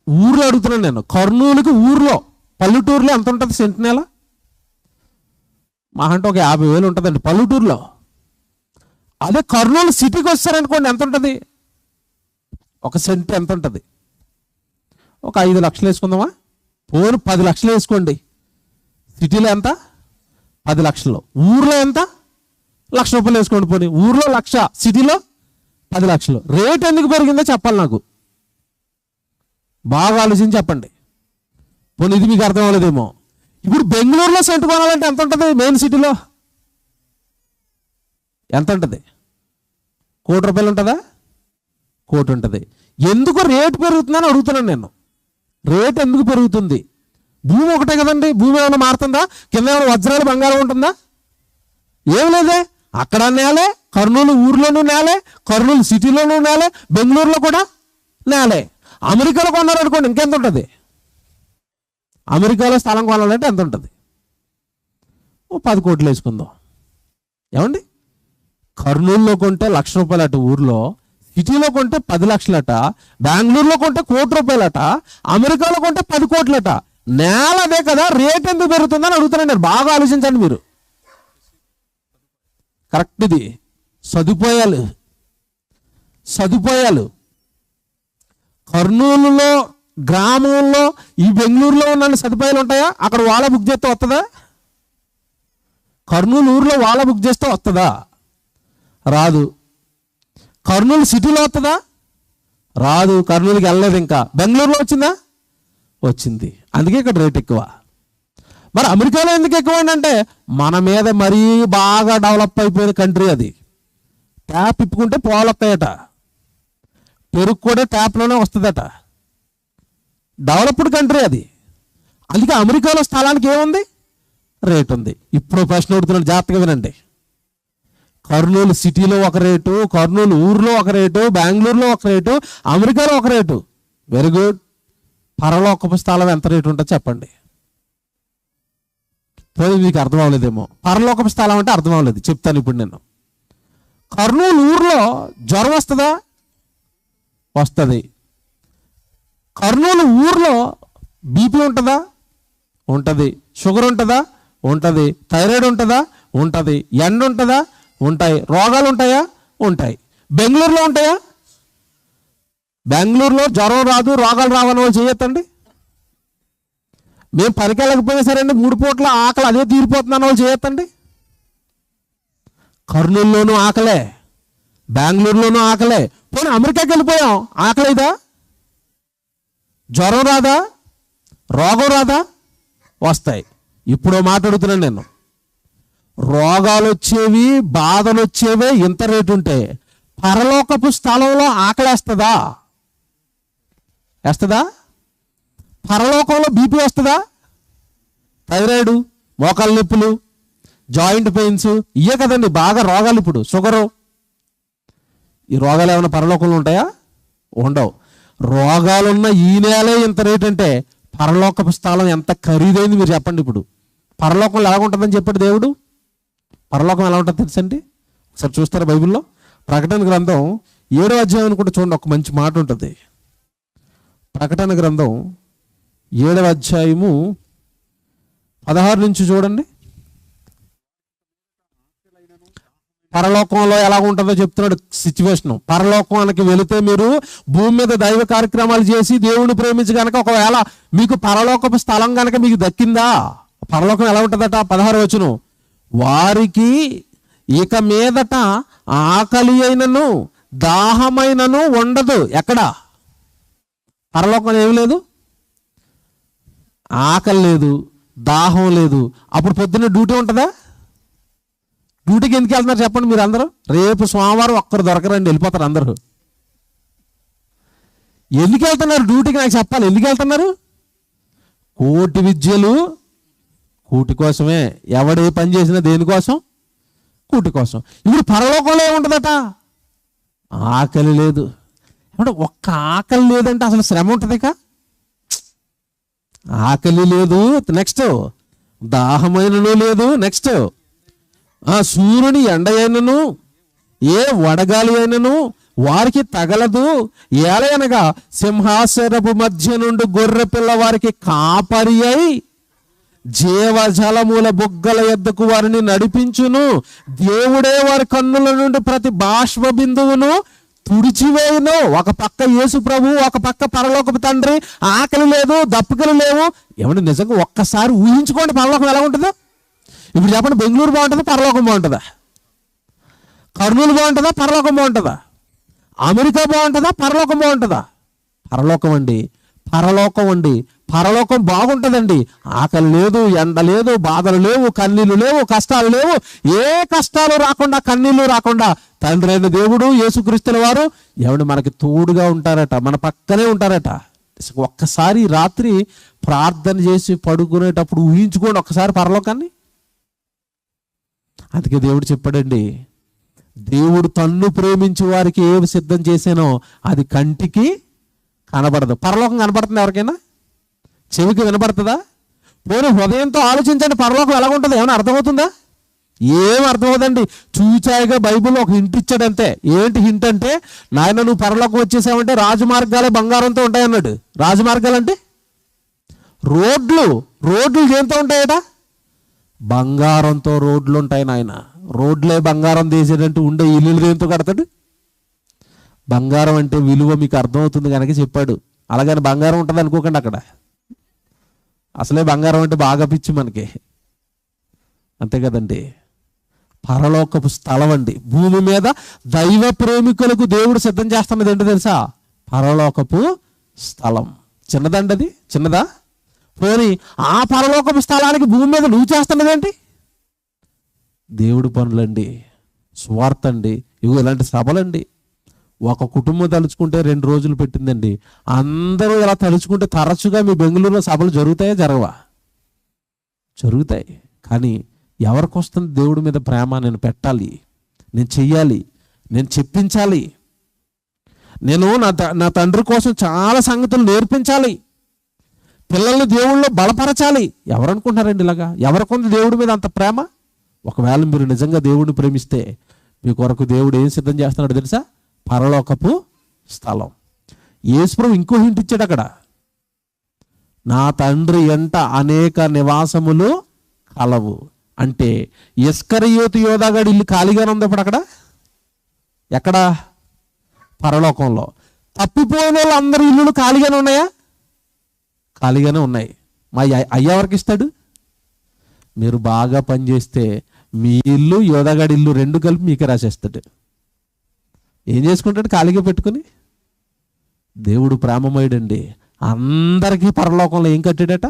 ఊర్లో అడుగుతున్నాను నేను. కర్నూలుకి ఊర్లో, పల్లెటూరులో ఎంత ఉంటుంది సెంటు నేల? మా అంటే ఒక 50,000 ఉంటుందండి పల్లెటూరులో. అదే కర్నూలు సిటీకి వచ్చారనుకోండి, ఎంత ఉంటుంది? 1 సెంటు ఎంత ఉంటుంది? ఒక 5 లక్షలు వేసుకుందామా? పోను 10 లక్షలు వేసుకోండి. సిటీలో ఎంత? 10 లక్షలు. ఊర్లో ఎంత? 1,00,000 రూపాయలు వేసుకోండి. పోనీ ఊర్లో 1,00,000, సిటీలో 10 లక్షలు. రేట్ ఎందుకు పెరిగిందో చెప్పాలి నాకు. బాగా ఆలోచించి చెప్పండి. పోనీ ఇది మీకు అర్థం అవ్వలేదేమో. ఇప్పుడు బెంగళూరులో సెంటు కొనాలంటే ఎంత ఉంటుంది? మెయిన్ సిటీలో ఎంత ఉంటుంది? 1 కోటి రూపాయలు ఉంటుందా? 1 కోటి ఉంటుంది. ఎందుకు రేటు పెరుగుతుందని అడుగుతున్నాను నేను. రేట్ ఎందుకు పెరుగుతుంది? భూమి ఒకటే కదండి. భూమి ఏమైనా మారుతుందా? కింద ఏమైనా వజ్రాలు బంగారం ఉంటుందా? ఏం లేదే. అక్కడ నేలే, కర్నూలు ఊర్లోనూ నేలే, కర్నూలు సిటీలోనూ నేలే, బెంగళూరులో కూడా నేలే. అమెరికాలో కొన్నారనుకోండి, ఇంకెంత ఉంటుంది? అమెరికాలో స్థలం కొనాలంటే ఎంత ఉంటుంది? 10 కోట్లు వేసుకుందాం. ఏమండి? కర్నూలులో కొంటే 1,00,000 రూపాయలట ఊర్లో, సిటీలో కొంటే 10 లక్షలట, బెంగళూరులో కొంటే 1 కోటి రూపాయలట, అమెరికాలో కొంటే 10 కోట్లట. నేల అదే కదా, రేట్ ఎందుకు పెరుగుతుందని అడుగుతున్నాను నేను. బాగా ఆలోచించండి మీరు. కరెక్ట్. ఇది సదుపాయాలు. కర్నూలులో గ్రామంలో ఈ బెంగళూరులో ఉన్న సదుపాయాలు ఉంటాయా? అక్కడ వాళ్ళ బుక్ చేస్తే వస్తుందా? కర్నూలు ఊర్లో వాళ్ళ బుక్ చేస్తే వస్తుందా? రాదు. కర్నూలు సిటీలో వస్తుందా? రాదు. కర్నూలుకి వెళ్ళలేదు. ఇంకా బెంగళూరులో వచ్చిందా? వచ్చింది. అందుకే ఇక్కడ రేట్ ఎక్కువ. మరి అమెరికాలో ఎందుకు ఎక్కువ అంటే మన మీద మరీ బాగా డెవలప్ అయిపోయిన కంట్రీ అది. ట్యాప్ ఇప్పుకుంటే పాలు వస్తాయట, పెరుగు కూడా ట్యాప్లోనే వస్తుందట. డెవలప్డ్ కంట్రీ అది. అందుకే అమెరికాలో స్థలానికి ఏముంది? రేట్ ఉంది. ఇప్పుడు ప్రశ్న అడుగుతున్నాడు, జాగ్రత్తగా వినండి. కర్నూలు సిటీలో ఒక రేటు, కర్నూలు ఊర్లో ఒక రేటు, బెంగళూరులో ఒక రేటు, అమెరికాలో ఒక రేటు. Very good. పరలోకపు స్థలం ఎంత రేటు ఉంటుందో చెప్పండి. పోయి మీకు అర్థం అవ్వలేదేమో. పరలోకపు స్థలం అంటే అర్థం అవ్వలేదు, చెప్తాను ఇప్పుడు నేను. కర్నూలు ఊర్లో జ్వరం వస్తుందా? వస్తుంది. కర్నూలు ఊర్లో బీపీ ఉంటుందా? ఉంటుంది. షుగర్ ఉంటుందా? ఉంటుంది. థైరాయిడ్ ఉంటుందా? ఉంటుంది. ఎండ ఉంటుందా? ఉంటాయి. రోగాలు ఉంటాయా? ఉంటాయి. బెంగళూరులో ఉంటాయా? బెంగళూరులో జ్వరం రాదు, రోగాలు రావని వాళ్ళు చేయొద్దండి. మేము పనికి వెళ్ళకపోయినా సరే అండి, 3 పూట్ల ఆకలి అదే తీరిపోతుందని వాళ్ళు చేయొద్దండి. కర్నూలులోనూ ఆకలే, బెంగళూరులోనూ ఆకలే. పోనీ అమెరికాకి వెళ్ళిపోయాం, ఆకలి ఇదా? జ్వరం రాదా? రోగం రాదా? వస్తాయి. ఇప్పుడు మాట్లాడుతున్నాను నేను. రోగాలు వచ్చేవి, బాధలు వచ్చేవే ఇంత రేటు ఉంటే పరలోకపు స్థలంలో ఆకలేస్తుందా? వేస్తుందా? పరలోకంలో బీపీ వస్తుందా? థైరాయిడ్, మోకాళ్ళ నొప్పులు, జాయింట్ పెయిన్స్, ఇవే కదండి బాగా రోగాలు. ఇప్పుడు షుగరు, ఈ రోగాలు ఏమైనా పరలోకంలో ఉంటాయా? ఉండవు. రోగాలున్న ఈ నేలే ఇంత రేటు అంటే పరలోకపు స్థలం ఎంత ఖరీదైంది మీరు చెప్పండి. ఇప్పుడు పరలోకంలో ఎలా ఉంటుందని చెప్పాడు దేవుడు. పరలోకం ఎలా ఉంటుంది తెలుసండి? ఒకసారి చూస్తారా బైబిల్లో? ప్రకటన గ్రంథం 7వ అధ్యాయం అనుకుంటే చూడండి, ఒక మంచి మాట ఉంటుంది. ప్రకటన గ్రంథం 7వ అధ్యాయము 16 నుంచి చూడండి. పరలోకంలో ఎలా ఉంటుందో చెప్తున్నాడు సిచ్యువేషన్. పరలోకానికి వెళితే మీరు భూమి మీద దైవ కార్యక్రమాలు చేసి దేవుని ప్రేమించి కనుక ఒకవేళ మీకు పరలోకపు స్థలం కనుక మీకు దక్కిందా, పరలోకం ఎలా ఉంటుందట? 16వ వచనం, వారికి ఇక మీదట ఆకలి అయినను దాహమైనను ఉండదు. ఎక్కడ? పరలోకం ఏమి లేదు, ఆకలి లేదు, దాహం లేదు. అప్పుడు పొద్దున్న డ్యూటీ ఉంటుందా? డ్యూటీకి ఎందుకు వెళ్తున్నారు చెప్పండి మీరు అందరూ? రేపు సోమవారం ఒక్కరు దొరకరండి, వెళ్ళిపోతారు అందరూ. ఎందుకు వెళ్తున్నారు డ్యూటీకి? నాకు చెప్పాలి. ఎందుకు వెళ్తున్నారు? కోటి విద్యలు కూటి కోసమే. ఎవడే పని చేసినా దేనికోసం? కూటి కోసం. ఇప్పుడు పరలోకంలో ఏముంటుందట? ఆకలి లేదు. అంటే ఒక్క ఆకలి లేదంటే అసలు శ్రమ ఉంటుంది. ఇక ఆకలి లేదు, నెక్స్ట్ దాహమైనను లేదు, నెక్స్ట్ సూర్యుని ఎండ అయినను ఏ వడగాలి అయినను వారికి తగలదు. ఏలయనగా సింహాసనపు మధ్య నుండి గొర్రె పిల్ల వారికి కాపరి అయి జీవజలముల బుగ్గల యొద్దకు వారిని నడిపించును. దేవుడే వారి కన్నుల నుండి ప్రతి బాష్ప బిందువును తుడిచివేయును. ఒక పక్క యేసు ప్రభు, ఒక పక్క పరలోకపు తండ్రి. ఆకలి లేదు, దప్పుకలు లేవు. ఏమంటే నిజంగా ఒక్కసారి ఊహించుకోండి పరలోకం ఎలా ఉంటుందో. ఇప్పుడు చెప్పండి, బెంగళూరు బాగుంటుందా, పరలోకం బాగుంటుందా? కర్నూలు బాగుంటుందా, పరలోకం బాగుంటుందా? అమెరికా బాగుంటుందా, పరలోకం బాగుంటుందా? పరలోకం అండి, పరలోకం అండి, పరలోకం బాగుంటుందండి. ఆకలి లేదు, ఎండ లేదు, బాధలు లేవు, కన్నీళ్ళు లేవు, కష్టాలు లేవు. ఏ కష్టాలు రాకుండా, కన్నీళ్ళు రాకుండా తండ్రి అయిన దేవుడు యేసుక్రీస్తుల వారు ఎవడు మనకి తోడుగా ఉంటారట, మన పక్కనే ఉంటారట. ఒక్కసారి రాత్రి ప్రార్థన చేసి పడుకునేటప్పుడు ఊహించుకోండి ఒక్కసారి పరలోకాన్ని. అందుకే దేవుడు చెప్పాడండి, దేవుడు తన్ను ప్రేమించి వారికి ఏమి సిద్ధం చేసానో అది కంటికి కనబడదు. పరలోకం కనబడుతుంది ఎవరికైనా? చెవికి వినబడుతుందా? పోనీ హృదయంతో ఆలోచించండి, పరలోకం ఎలా ఉంటుంది? ఏమైనా అర్థమవుతుందా? ఏం అర్థమవుతుందండి. చూచాయిగా బైబిల్ ఒక హింట్ ఇచ్చాడంతే. ఏంటి హింట్ అంటే, నాయన నువ్వు పరలోకం వచ్చేసావంటే రాజమార్గాలే బంగారంతో ఉంటాయన్నాడు. రాజమార్గాలు అంటే రోడ్లు దేంతో ఉంటాయట? బంగారంతో రోడ్లు ఉంటాయి నాయన. రోడ్లే బంగారం తీసేటంటే ఉండే ఇల్లు దేంతో కడతాడు? బంగారం అంటే విలువ మీకు అర్థమవుతుంది కనుక చెప్పాడు. అలాగని బంగారం ఉంటుంది అనుకోకండి. అక్కడ అసలే బంగారం అంటే బాగా పిచ్చి మనకి, అంతే కదండి. పరలోకపు స్థలం అండి. భూమి మీద దైవ ప్రేమికులకు దేవుడు సిద్ధం చేస్తున్నది ఏంటో తెలుసా? పరలోకపు స్థలం. చిన్నదండి అది, చిన్నదా? పోనీ ఆ పరలోకపు స్థలానికి భూమి మీద నువ్వు చేస్తున్నదేంటి? దేవుడి పనులండి, స్వార్థ అండి. ఇవి ఇలాంటి సభలండి. ఒక కుటుంబం తలుచుకుంటే 2 రోజులు పెట్టిందండి. అందరూ ఇలా తలుచుకుంటే తరచుగా మీ బెంగళూరులో సభలు జరుగుతాయా, జరగవా? జరుగుతాయి. కానీ ఎవరికి వస్తుంది దేవుడి మీద ప్రేమ? నేను పెట్టాలి, నేను చెయ్యాలి, నేను చెప్పించాలి, నేను నా తండ్రి కోసం చాలా సంగతులు నేర్పించాలి, పిల్లల్ని దేవుళ్ళు బలపరచాలి. ఎవరనుకుంటున్నారండి ఇలాగా? ఎవరికొంది దేవుడి మీద అంత ప్రేమ? ఒకవేళ మీరు నిజంగా దేవుడిని ప్రేమిస్తే మీ కొరకు దేవుడు ఏం సిద్ధం చేస్తున్నాడు తెలుసా? పరలోకపు స్థలం. యేసుప్రభు ఇంకో హింట్ ఇచ్చాడు అక్కడ, నా తండ్రి ఎంట అనేక నివాసములు కలవు. అంటే ఇస్కరియోతు యోధాగాడి ఇల్లు ఖాళీగానే ఉంది ఇప్పుడు అక్కడ. ఎక్కడ? పరలోకంలో. తప్పిపోయిన వాళ్ళు అందరి ఇల్లులు ఖాళీగానే ఉన్నాయా? ఖాళీగానే ఉన్నాయి. మా అయ్య ఎవరికి ఇస్తాడు? మీరు బాగా పనిచేస్తే మీ ఇల్లు యోధాగాడి ఇల్లు 2 కలిపి మీకే రాసేస్తాడు. ఏం చేసుకుంటాడు ఖాళీగా పెట్టుకుని? దేవుడు ప్రేమమయుడండి. అందరికీ పరలోకంలో ఏం కట్టాడట?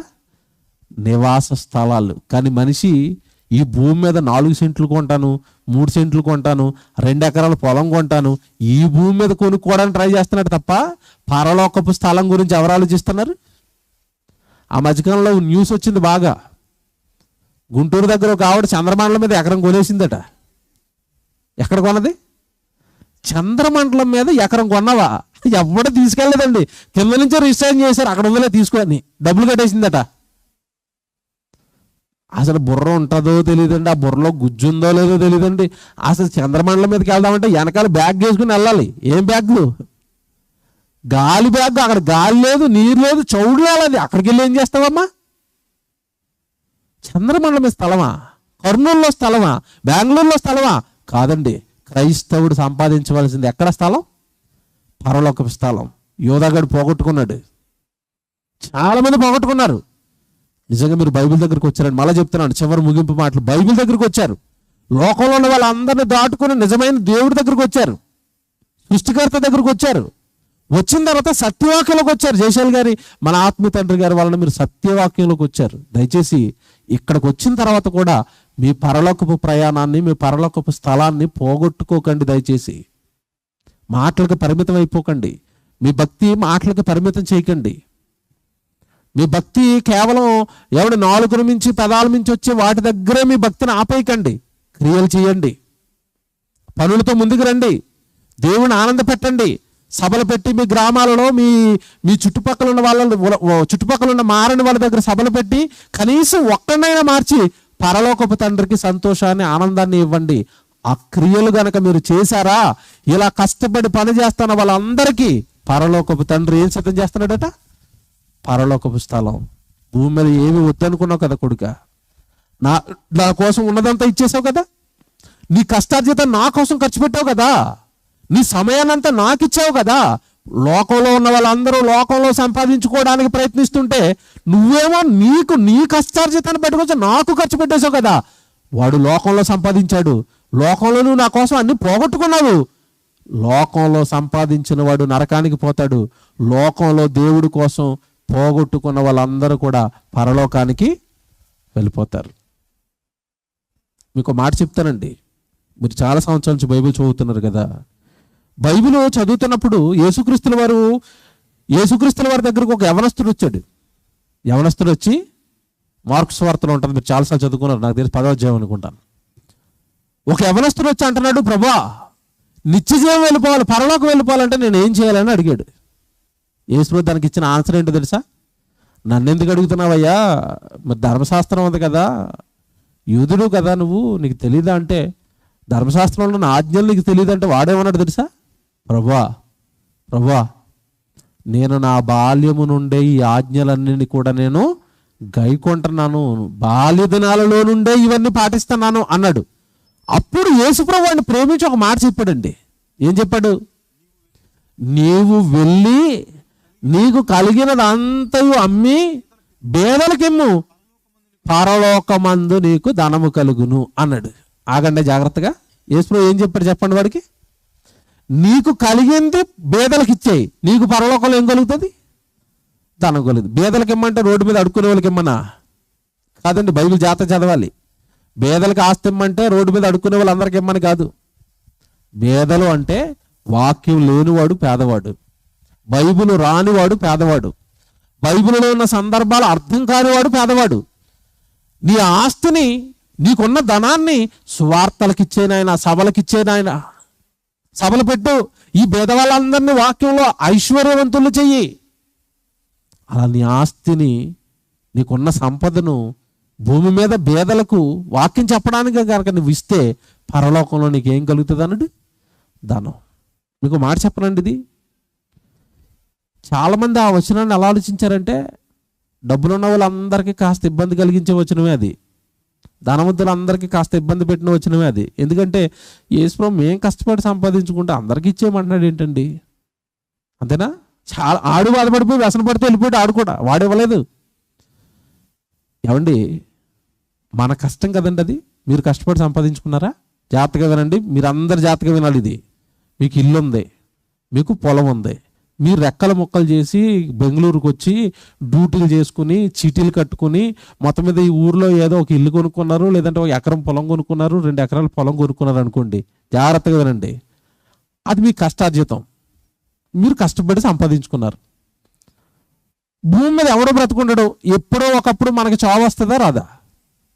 నివాస స్థలాలు. కానీ మనిషి ఈ భూమి మీద 4 సెంట్లు కొంటాను, 3 సెంట్లు కొంటాను, 2 ఎకరాల పొలం కొంటాను, ఈ భూమి మీద కొనుక్కోవడానికి ట్రై చేస్తున్నాడు తప్ప పరలోకపు స్థలం గురించి ఎవరు ఆలోచిస్తున్నారు? ఆ మధ్యకాలంలో న్యూస్ వచ్చింది బాగా. గుంటూరు దగ్గర ఒక ఆవిడ చంద్రమండలం మీద ఎకరం కొనేసిందట. ఎక్కడ కొన్నది? చంద్రమండలం మీద ఎకరం కొన్నావా? ఎవడ తీసుకెళ్ళలేదండి. కింద నుంచే రిజిస్ట్రేషన్ చేశారు, అక్కడ ఉందలే తీసుకొని డబ్బులు కట్టేసిందట. అసలు బుర్ర ఉంటుందో తెలియదండి, ఆ బుర్రలో గుజ్జుందో లేదో తెలియదండి. అసలు చంద్రమండలం మీదకి వెళ్దామంటే వెనకాల బ్యాగ్ వేసుకుని వెళ్ళాలి. ఏం బ్యాగ్లు? గాలి బ్యాగ్. అక్కడ గాలి లేదు, నీరు లేదు, చౌడు లేదు. అక్కడికి వెళ్ళి ఏం చేస్తావమ్మా? చంద్రమండలం మీద స్థలమా? కర్నూలులో స్థలమా? బెంగళూరులో స్థలమా? కాదండి. క్రైస్తవుడు సంపాదించవలసింది ఎక్కడ స్థలం? పరలోకపు స్థలం. యోధాగాడు పోగొట్టుకున్నాడు. చాలా మంది పోగొట్టుకున్నారు. నిజంగా మీరు బైబిల్ దగ్గరికి వచ్చారండి. మళ్ళీ చెప్తున్నాను, చివరి ముగింపు మాటలు. బైబిల్ దగ్గరికి వచ్చారు. లోకంలో ఉన్న వాళ్ళందరినీ దాటుకుని నిజమైన దేవుడి దగ్గరికి వచ్చారు, సృష్టికర్త దగ్గరికి వచ్చారు. వచ్చిన తర్వాత సత్యవాక్యంలోకి వచ్చారు. జయశాల్ గారి, మన ఆత్మీయ తండ్రి గారి వలన మీరు సత్యవాక్యంలోకి వచ్చారు. దయచేసి ఇక్కడికి వచ్చిన తర్వాత కూడా మీ పరలోకపు ప్రయాణాన్ని, మీ పరలోకపు స్థలాన్ని పోగొట్టుకోకండి. దయచేసి మాటలకు పరిమితం అయిపోకండి. మీ భక్తి మాటలకు పరిమితం చేయకండి. మీ భక్తి కేవలం ఎవడు నాలుగుల మించి పెదాల మించి వచ్చే వాటి దగ్గరే మీ భక్తిని ఆపేయకండి. క్రియలు చేయండి, పనులతో ముందుకు రండి, దేవుని ఆనంద పెట్టండి, సభలు పెట్టి మీ గ్రామాలలో మీ మీ చుట్టుపక్కల ఉన్న చుట్టుపక్కల ఉన్న మారని వాళ్ళ దగ్గర సభలు పెట్టి కనీసం ఒక్కడైనా మార్చి పరలోకపు తండ్రికి సంతోషాన్ని, ఆనందాన్ని ఇవ్వండి. ఆ క్రియలు గనక మీరు చేశారా, ఇలా కష్టపడి పని చేస్తున్న వాళ్ళందరికీ పరలోకపు తండ్రి ఏం సిద్ధం చేస్తున్నాడట? పరలోకపు స్థలం. భూమి మీద ఏమి వద్దనుకున్నావు కదా కొడుక, నా కోసం ఉన్నదంతా ఇచ్చేసావు కదా, నీ కష్టార్జితం నా కోసం ఖర్చు పెట్టావు కదా, నీ సమయాన్నంతా నాకు ఇచ్చావు కదా. లోకంలో ఉన్న వాళ్ళందరూ లోకంలో సంపాదించుకోవడానికి ప్రయత్నిస్తుంటే నువ్వేమో నీ కష్టార్జితాన్ని పెట్టుకొచ్చి నాకు ఖర్చు పెట్టేశావు కదా. వాడు లోకంలో సంపాదించాడు, లోకంలో నువ్వు నా కోసం అన్ని పోగొట్టుకున్నావు. లోకంలో సంపాదించిన వాడు నరకానికి పోతాడు. లోకంలో దేవుడి కోసం పోగొట్టుకున్న వాళ్ళందరూ కూడా పరలోకానికి వెళ్ళిపోతారు. మీకు మాట చెప్తానండి, మీరు చాలా సంవత్సరాల నుంచి బైబిల్ చదువుతున్నారు కదా. బైబిల్ చదువుతున్నప్పుడు యేసుక్రీస్తుల వారి దగ్గరకు ఒక యవనస్తుడు వచ్చాడు. యవనస్తుడు వచ్చి మార్కు సువార్తలో ఉంటుంది, మీరు చాలాసార్లు చదువుకున్నారు, నాకు తెలిసి 10వ అధ్యాయం అనుకుంటాను. ఒక యవనస్తుడు వచ్చి అంటున్నాడు, ప్రభువా నిత్యజీవం వెళ్ళిపోవాలి, పరలోకం వెళ్ళిపోవాలంటే నేను ఏం చేయాలని అడిగాడు. యేసు దానికి ఇచ్చిన ఆన్సర్ ఏంటో తెలుసా? నన్ను ఎందుకు అడుగుతున్నావయ్యా, మరి ధర్మశాస్త్రం ఉంది కదా, యూదుడు కదా నువ్వు, నీకు తెలీదా అంటే, ధర్మశాస్త్రంలో నా ఆజ్ఞలు నీకు తెలియదంటే వాడేమన్నాడు తెలుసా? ప్రభువా నేను నా బాల్యము నుండే ఈ ఆజ్ఞలన్నీ కూడా నేను గైకొంటున్నాను, బాల్య దినాలలో నుండే ఇవన్నీ పాటిస్తున్నాను అన్నాడు. అప్పుడు యేసుప్రభు వాడిని ప్రేమించి ఒక మాట చెప్పాడండి. ఏం చెప్పాడు? నీవు వెళ్ళి నీకు కలిగినదంతయు అమ్మి బేదలకిమ్ము, పరలోకమందు నీకు ధనము కలుగును అన్నాడు. ఆగండి జాగ్రత్తగా. యేసుప్రభు ఏం చెప్పాడు చెప్పండి వాడికి? నీకు కలిగింది బేదలకు ఇచ్చేయి, నీకు పరలోకంలో ఏం కలుగుతుంది? ధనం కలుగుతుంది. బేదలకు ఇమ్మంటే రోడ్డు మీద అడుక్కునే వాళ్ళకి ఇమ్మన్నా కాదండి, బైబిల్ జాగ్రత్త చదవాలి. బేదలకు ఆస్తి ఇమ్మంటే రోడ్డు మీద అడుక్కునే వాళ్ళందరికీ ఇమ్మని కాదు. బేదలు అంటే వాక్యం లేనివాడు పేదవాడు, బైబిల్ రానివాడు పేదవాడు, బైబిల్లో ఉన్న సందర్భాలు అర్థం కానివాడు పేదవాడు. నీ ఆస్తిని, నీకున్న ధనాన్ని సువార్తలకు ఇచ్చేనాయన, సభలకు ఇచ్చేనాయన, సభలు పెట్టు, ఈ పేదవాళ్ళందరినీ వాక్యంలో ఐశ్వర్యవంతులు చెయ్యి. అలా నీ ఆస్తిని, నీకున్న సంపదను భూమి మీద బేదలకు వాక్యం చెప్పడానికి కనుక నువ్వు ఇస్తే పరలోకంలో నీకేం కలుగుతుంది అన్నాడు? ధనం. మీకు మాట చెప్పనండి, ఇది చాలామంది ఆ వచనాన్ని ఎలా ఆలోచించారంటే, డబ్బులున్న వాళ్ళందరికీ కాస్త ఇబ్బంది కలిగించే వచనమే అది, ధనవంతులందరికీ కాస్త ఇబ్బంది పెట్టిన వచనమే అది. ఎందుకంటే యేసుప్రభు మేం కష్టపడి సంపాదించుకుంటే అందరికీ ఇచ్చేయమంటున్నాడు ఏంటండి? అంతేనా? చాలా ఆడు బాధపడిపోయి వ్యసన పడితే వెళ్ళిపోయాడు, ఆడు కూడా వాడు ఇవ్వలేదు. ఏమండి, మన కష్టం కదండి అది. మీరు కష్టపడి సంపాదించుకున్నారా? జాగ్రత్తగా వినండి, మీరు అందరు జాగ్రత్తగా వినాలి. ఇది మీకు ఇల్లు ఉంది, మీకు పొలం ఉంది, మీరు రెక్కల ముక్కలు చేసి బెంగళూరుకు వచ్చి డ్యూటీలు చేసుకుని చీటీలు కట్టుకుని మొత్తం మీద ఈ ఊర్లో ఏదో ఒక ఇల్లు కొనుక్కున్నారు, లేదంటే ఒక ఎకరం పొలం కొనుక్కున్నారు, 2 ఎకరాల పొలం కొనుక్కున్నారు అనుకోండి. జాగ్రత్తగా వినండి, అది మీ కష్టార్జితం, మీరు కష్టపడి సంపాదించుకున్నారు. భూమి మీద ఎవడో బ్రతుకుండడు, ఎప్పుడో ఒకప్పుడు మనకి చావు వస్తుందా రాదా?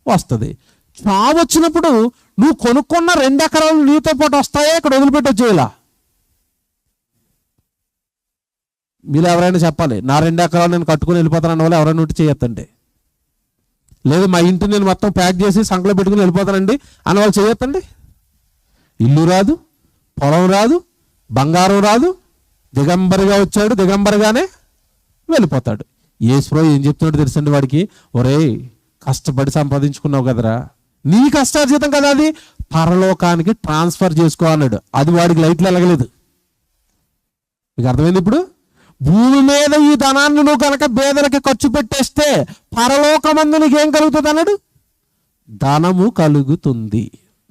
వస్తుంది. చావు వచ్చినప్పుడు నువ్వు కొనుక్కున్న 2 ఎకరాలు నీతో పాటు వస్తాయో ఇక్కడ వదిలిపెట్టి వచ్చేలా? మీరు ఎవరైనా చెప్పాలి, నా 2 ఎకరాలు నేను కట్టుకుని వెళ్ళిపోతాను అన్న వాళ్ళు ఎవరైనా ఉంటే చేయొద్దండి. లేదు మా ఇంటిని నేను మొత్తం ప్యాక్ చేసి సంకలో పెట్టుకుని వెళ్ళిపోతానండి అన్న వాళ్ళు చేయొద్దండి. ఇల్లు రాదు, పొలం రాదు, బంగారం రాదు, దిగంబరిగా వచ్చాడు, దిగంబరిగానే వెళ్ళిపోతాడు. యేసుప్రభు ఏం చెప్తున్నాడు తెలుసండి వాడికి? ఒరేయ్, కష్టపడి సంపాదించుకున్నావు కదరా, నీ కష్టార్జితం కదా, అది పరలోకానికి ట్రాన్స్ఫర్ చేసుకో అన్నాడు. అది వాడికి లైట్లు వెలగలేదు. మీకు అర్థమైంది? ఇప్పుడు భూమి మీద ఈ ధనాన్ని నువ్వు కనుక బేదలకి ఖర్చు పెట్టేస్తే పరలోకమందు నీకేం కలుగుతుంది అన్నాడు? ధనము కలుగుతుంది,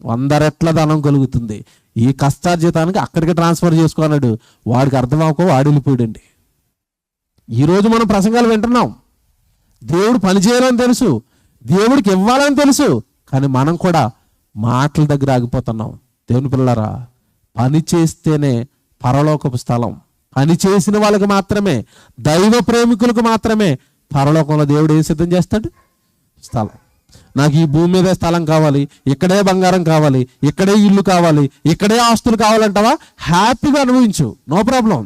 100 రెట్ల ధనం కలుగుతుంది. ఈ కష్టార్జితానికి అక్కడికి ట్రాన్స్ఫర్ చేసుకో అన్నాడు. వాడికి అర్థం అవ్వకో వాడు వెళ్ళిపోయాడండి. ఈరోజు మనం ప్రసంగాలు వింటున్నాం, దేవుడు పని చేయాలని తెలుసు, దేవుడికి ఇవ్వాలని తెలుసు, కానీ మనం కూడా మాటల దగ్గర ఆగిపోతున్నాం. దేవుని పిల్లలారా, పని చేస్తేనే పరలోకపు స్థలం. పని చేసిన వాళ్ళకి మాత్రమే, దైవ ప్రేమికులకు మాత్రమే పరలోకంలో దేవుడు ఏం సిద్ధం చేస్తాడు? స్థలం. నాకు ఈ భూమి మీదే స్థలం కావాలి, ఇక్కడే బంగారం కావాలి, ఇక్కడే ఇల్లు కావాలి, ఇక్కడే ఆస్తులు కావాలంటావా? హ్యాపీగా అనుభవించు, నో ప్రాబ్లం.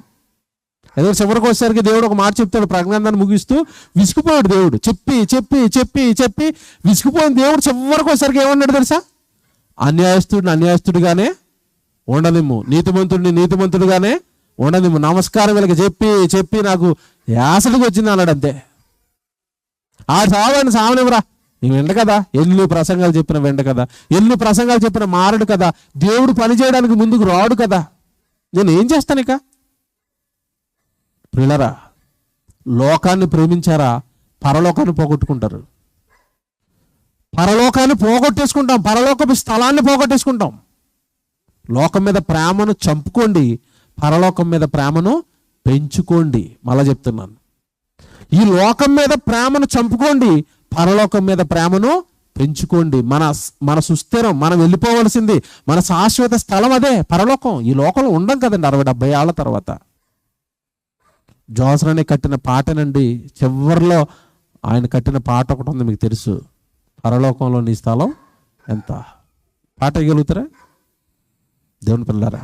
ఏదో చివరికి వచ్చేసరికి దేవుడు ఒక మాట చెప్తాడు, ప్రజ్ఞానాన్ని ముగిస్తూ. విసిగిపోయాడు దేవుడు, చెప్పి చెప్పి చెప్పి చెప్పి విసిగిపోయిన దేవుడు చివరికి వచ్చేసరికి ఏమన్నాడు తెలుసా? అన్యాయస్తుడిని అన్యాయస్తుడిగానే ఉండనిమ్ము, నీతిమంతుడిని నీతిమంతుడిగానే ఉండనిమ్ము, నమస్కారం వీళ్ళకి చెప్పి చెప్పి నాకు యాసడికి వచ్చింది అన్నాడు. అంతే. ఆ సావని సావనివ్వరా, నీ వెంట కదా, ఎన్ని ప్రసంగాలు చెప్పిన వెంట కదా, ఎన్ని ప్రసంగాలు చెప్పిన మారడు కదా, దేవుడు పని చేయడానికి ముందుకు రాడు కదా, నేను ఏం చేస్తాను ఇక? ప్రియులారా, లోకాన్ని ప్రేమించారా పరలోకాన్ని పోగొట్టుకుంటారు. పరలోకాన్ని పోగొట్టేసుకుంటాం, పరలోకపు స్థలాన్ని పోగొట్టేసుకుంటాం. లోకం మీద ప్రేమను చంపుకోండి, పరలోకం మీద ప్రేమను పెంచుకోండి. మళ్ళా చెప్తున్నాను, ఈ లోకం మీద ప్రేమను చంపుకోండి, పరలోకం మీద ప్రేమను పెంచుకోండి. మన సుస్థిరం, మనం వెళ్ళిపోవలసింది, మన శాశ్వత స్థలం అదే పరలోకం. ఈ లోకంలో ఉండం కదండి 60-70 ఏళ్ల తర్వాత. జోసరాని కట్టిన పాటనండి, చివరిలో ఆయన కట్టిన పాట ఒకటి ఉంది, మీకు తెలుసు, పరలోకంలో నీ స్థలం ఎంత. పాట వేయగలుగుతారా దేవుని పిల్లారా?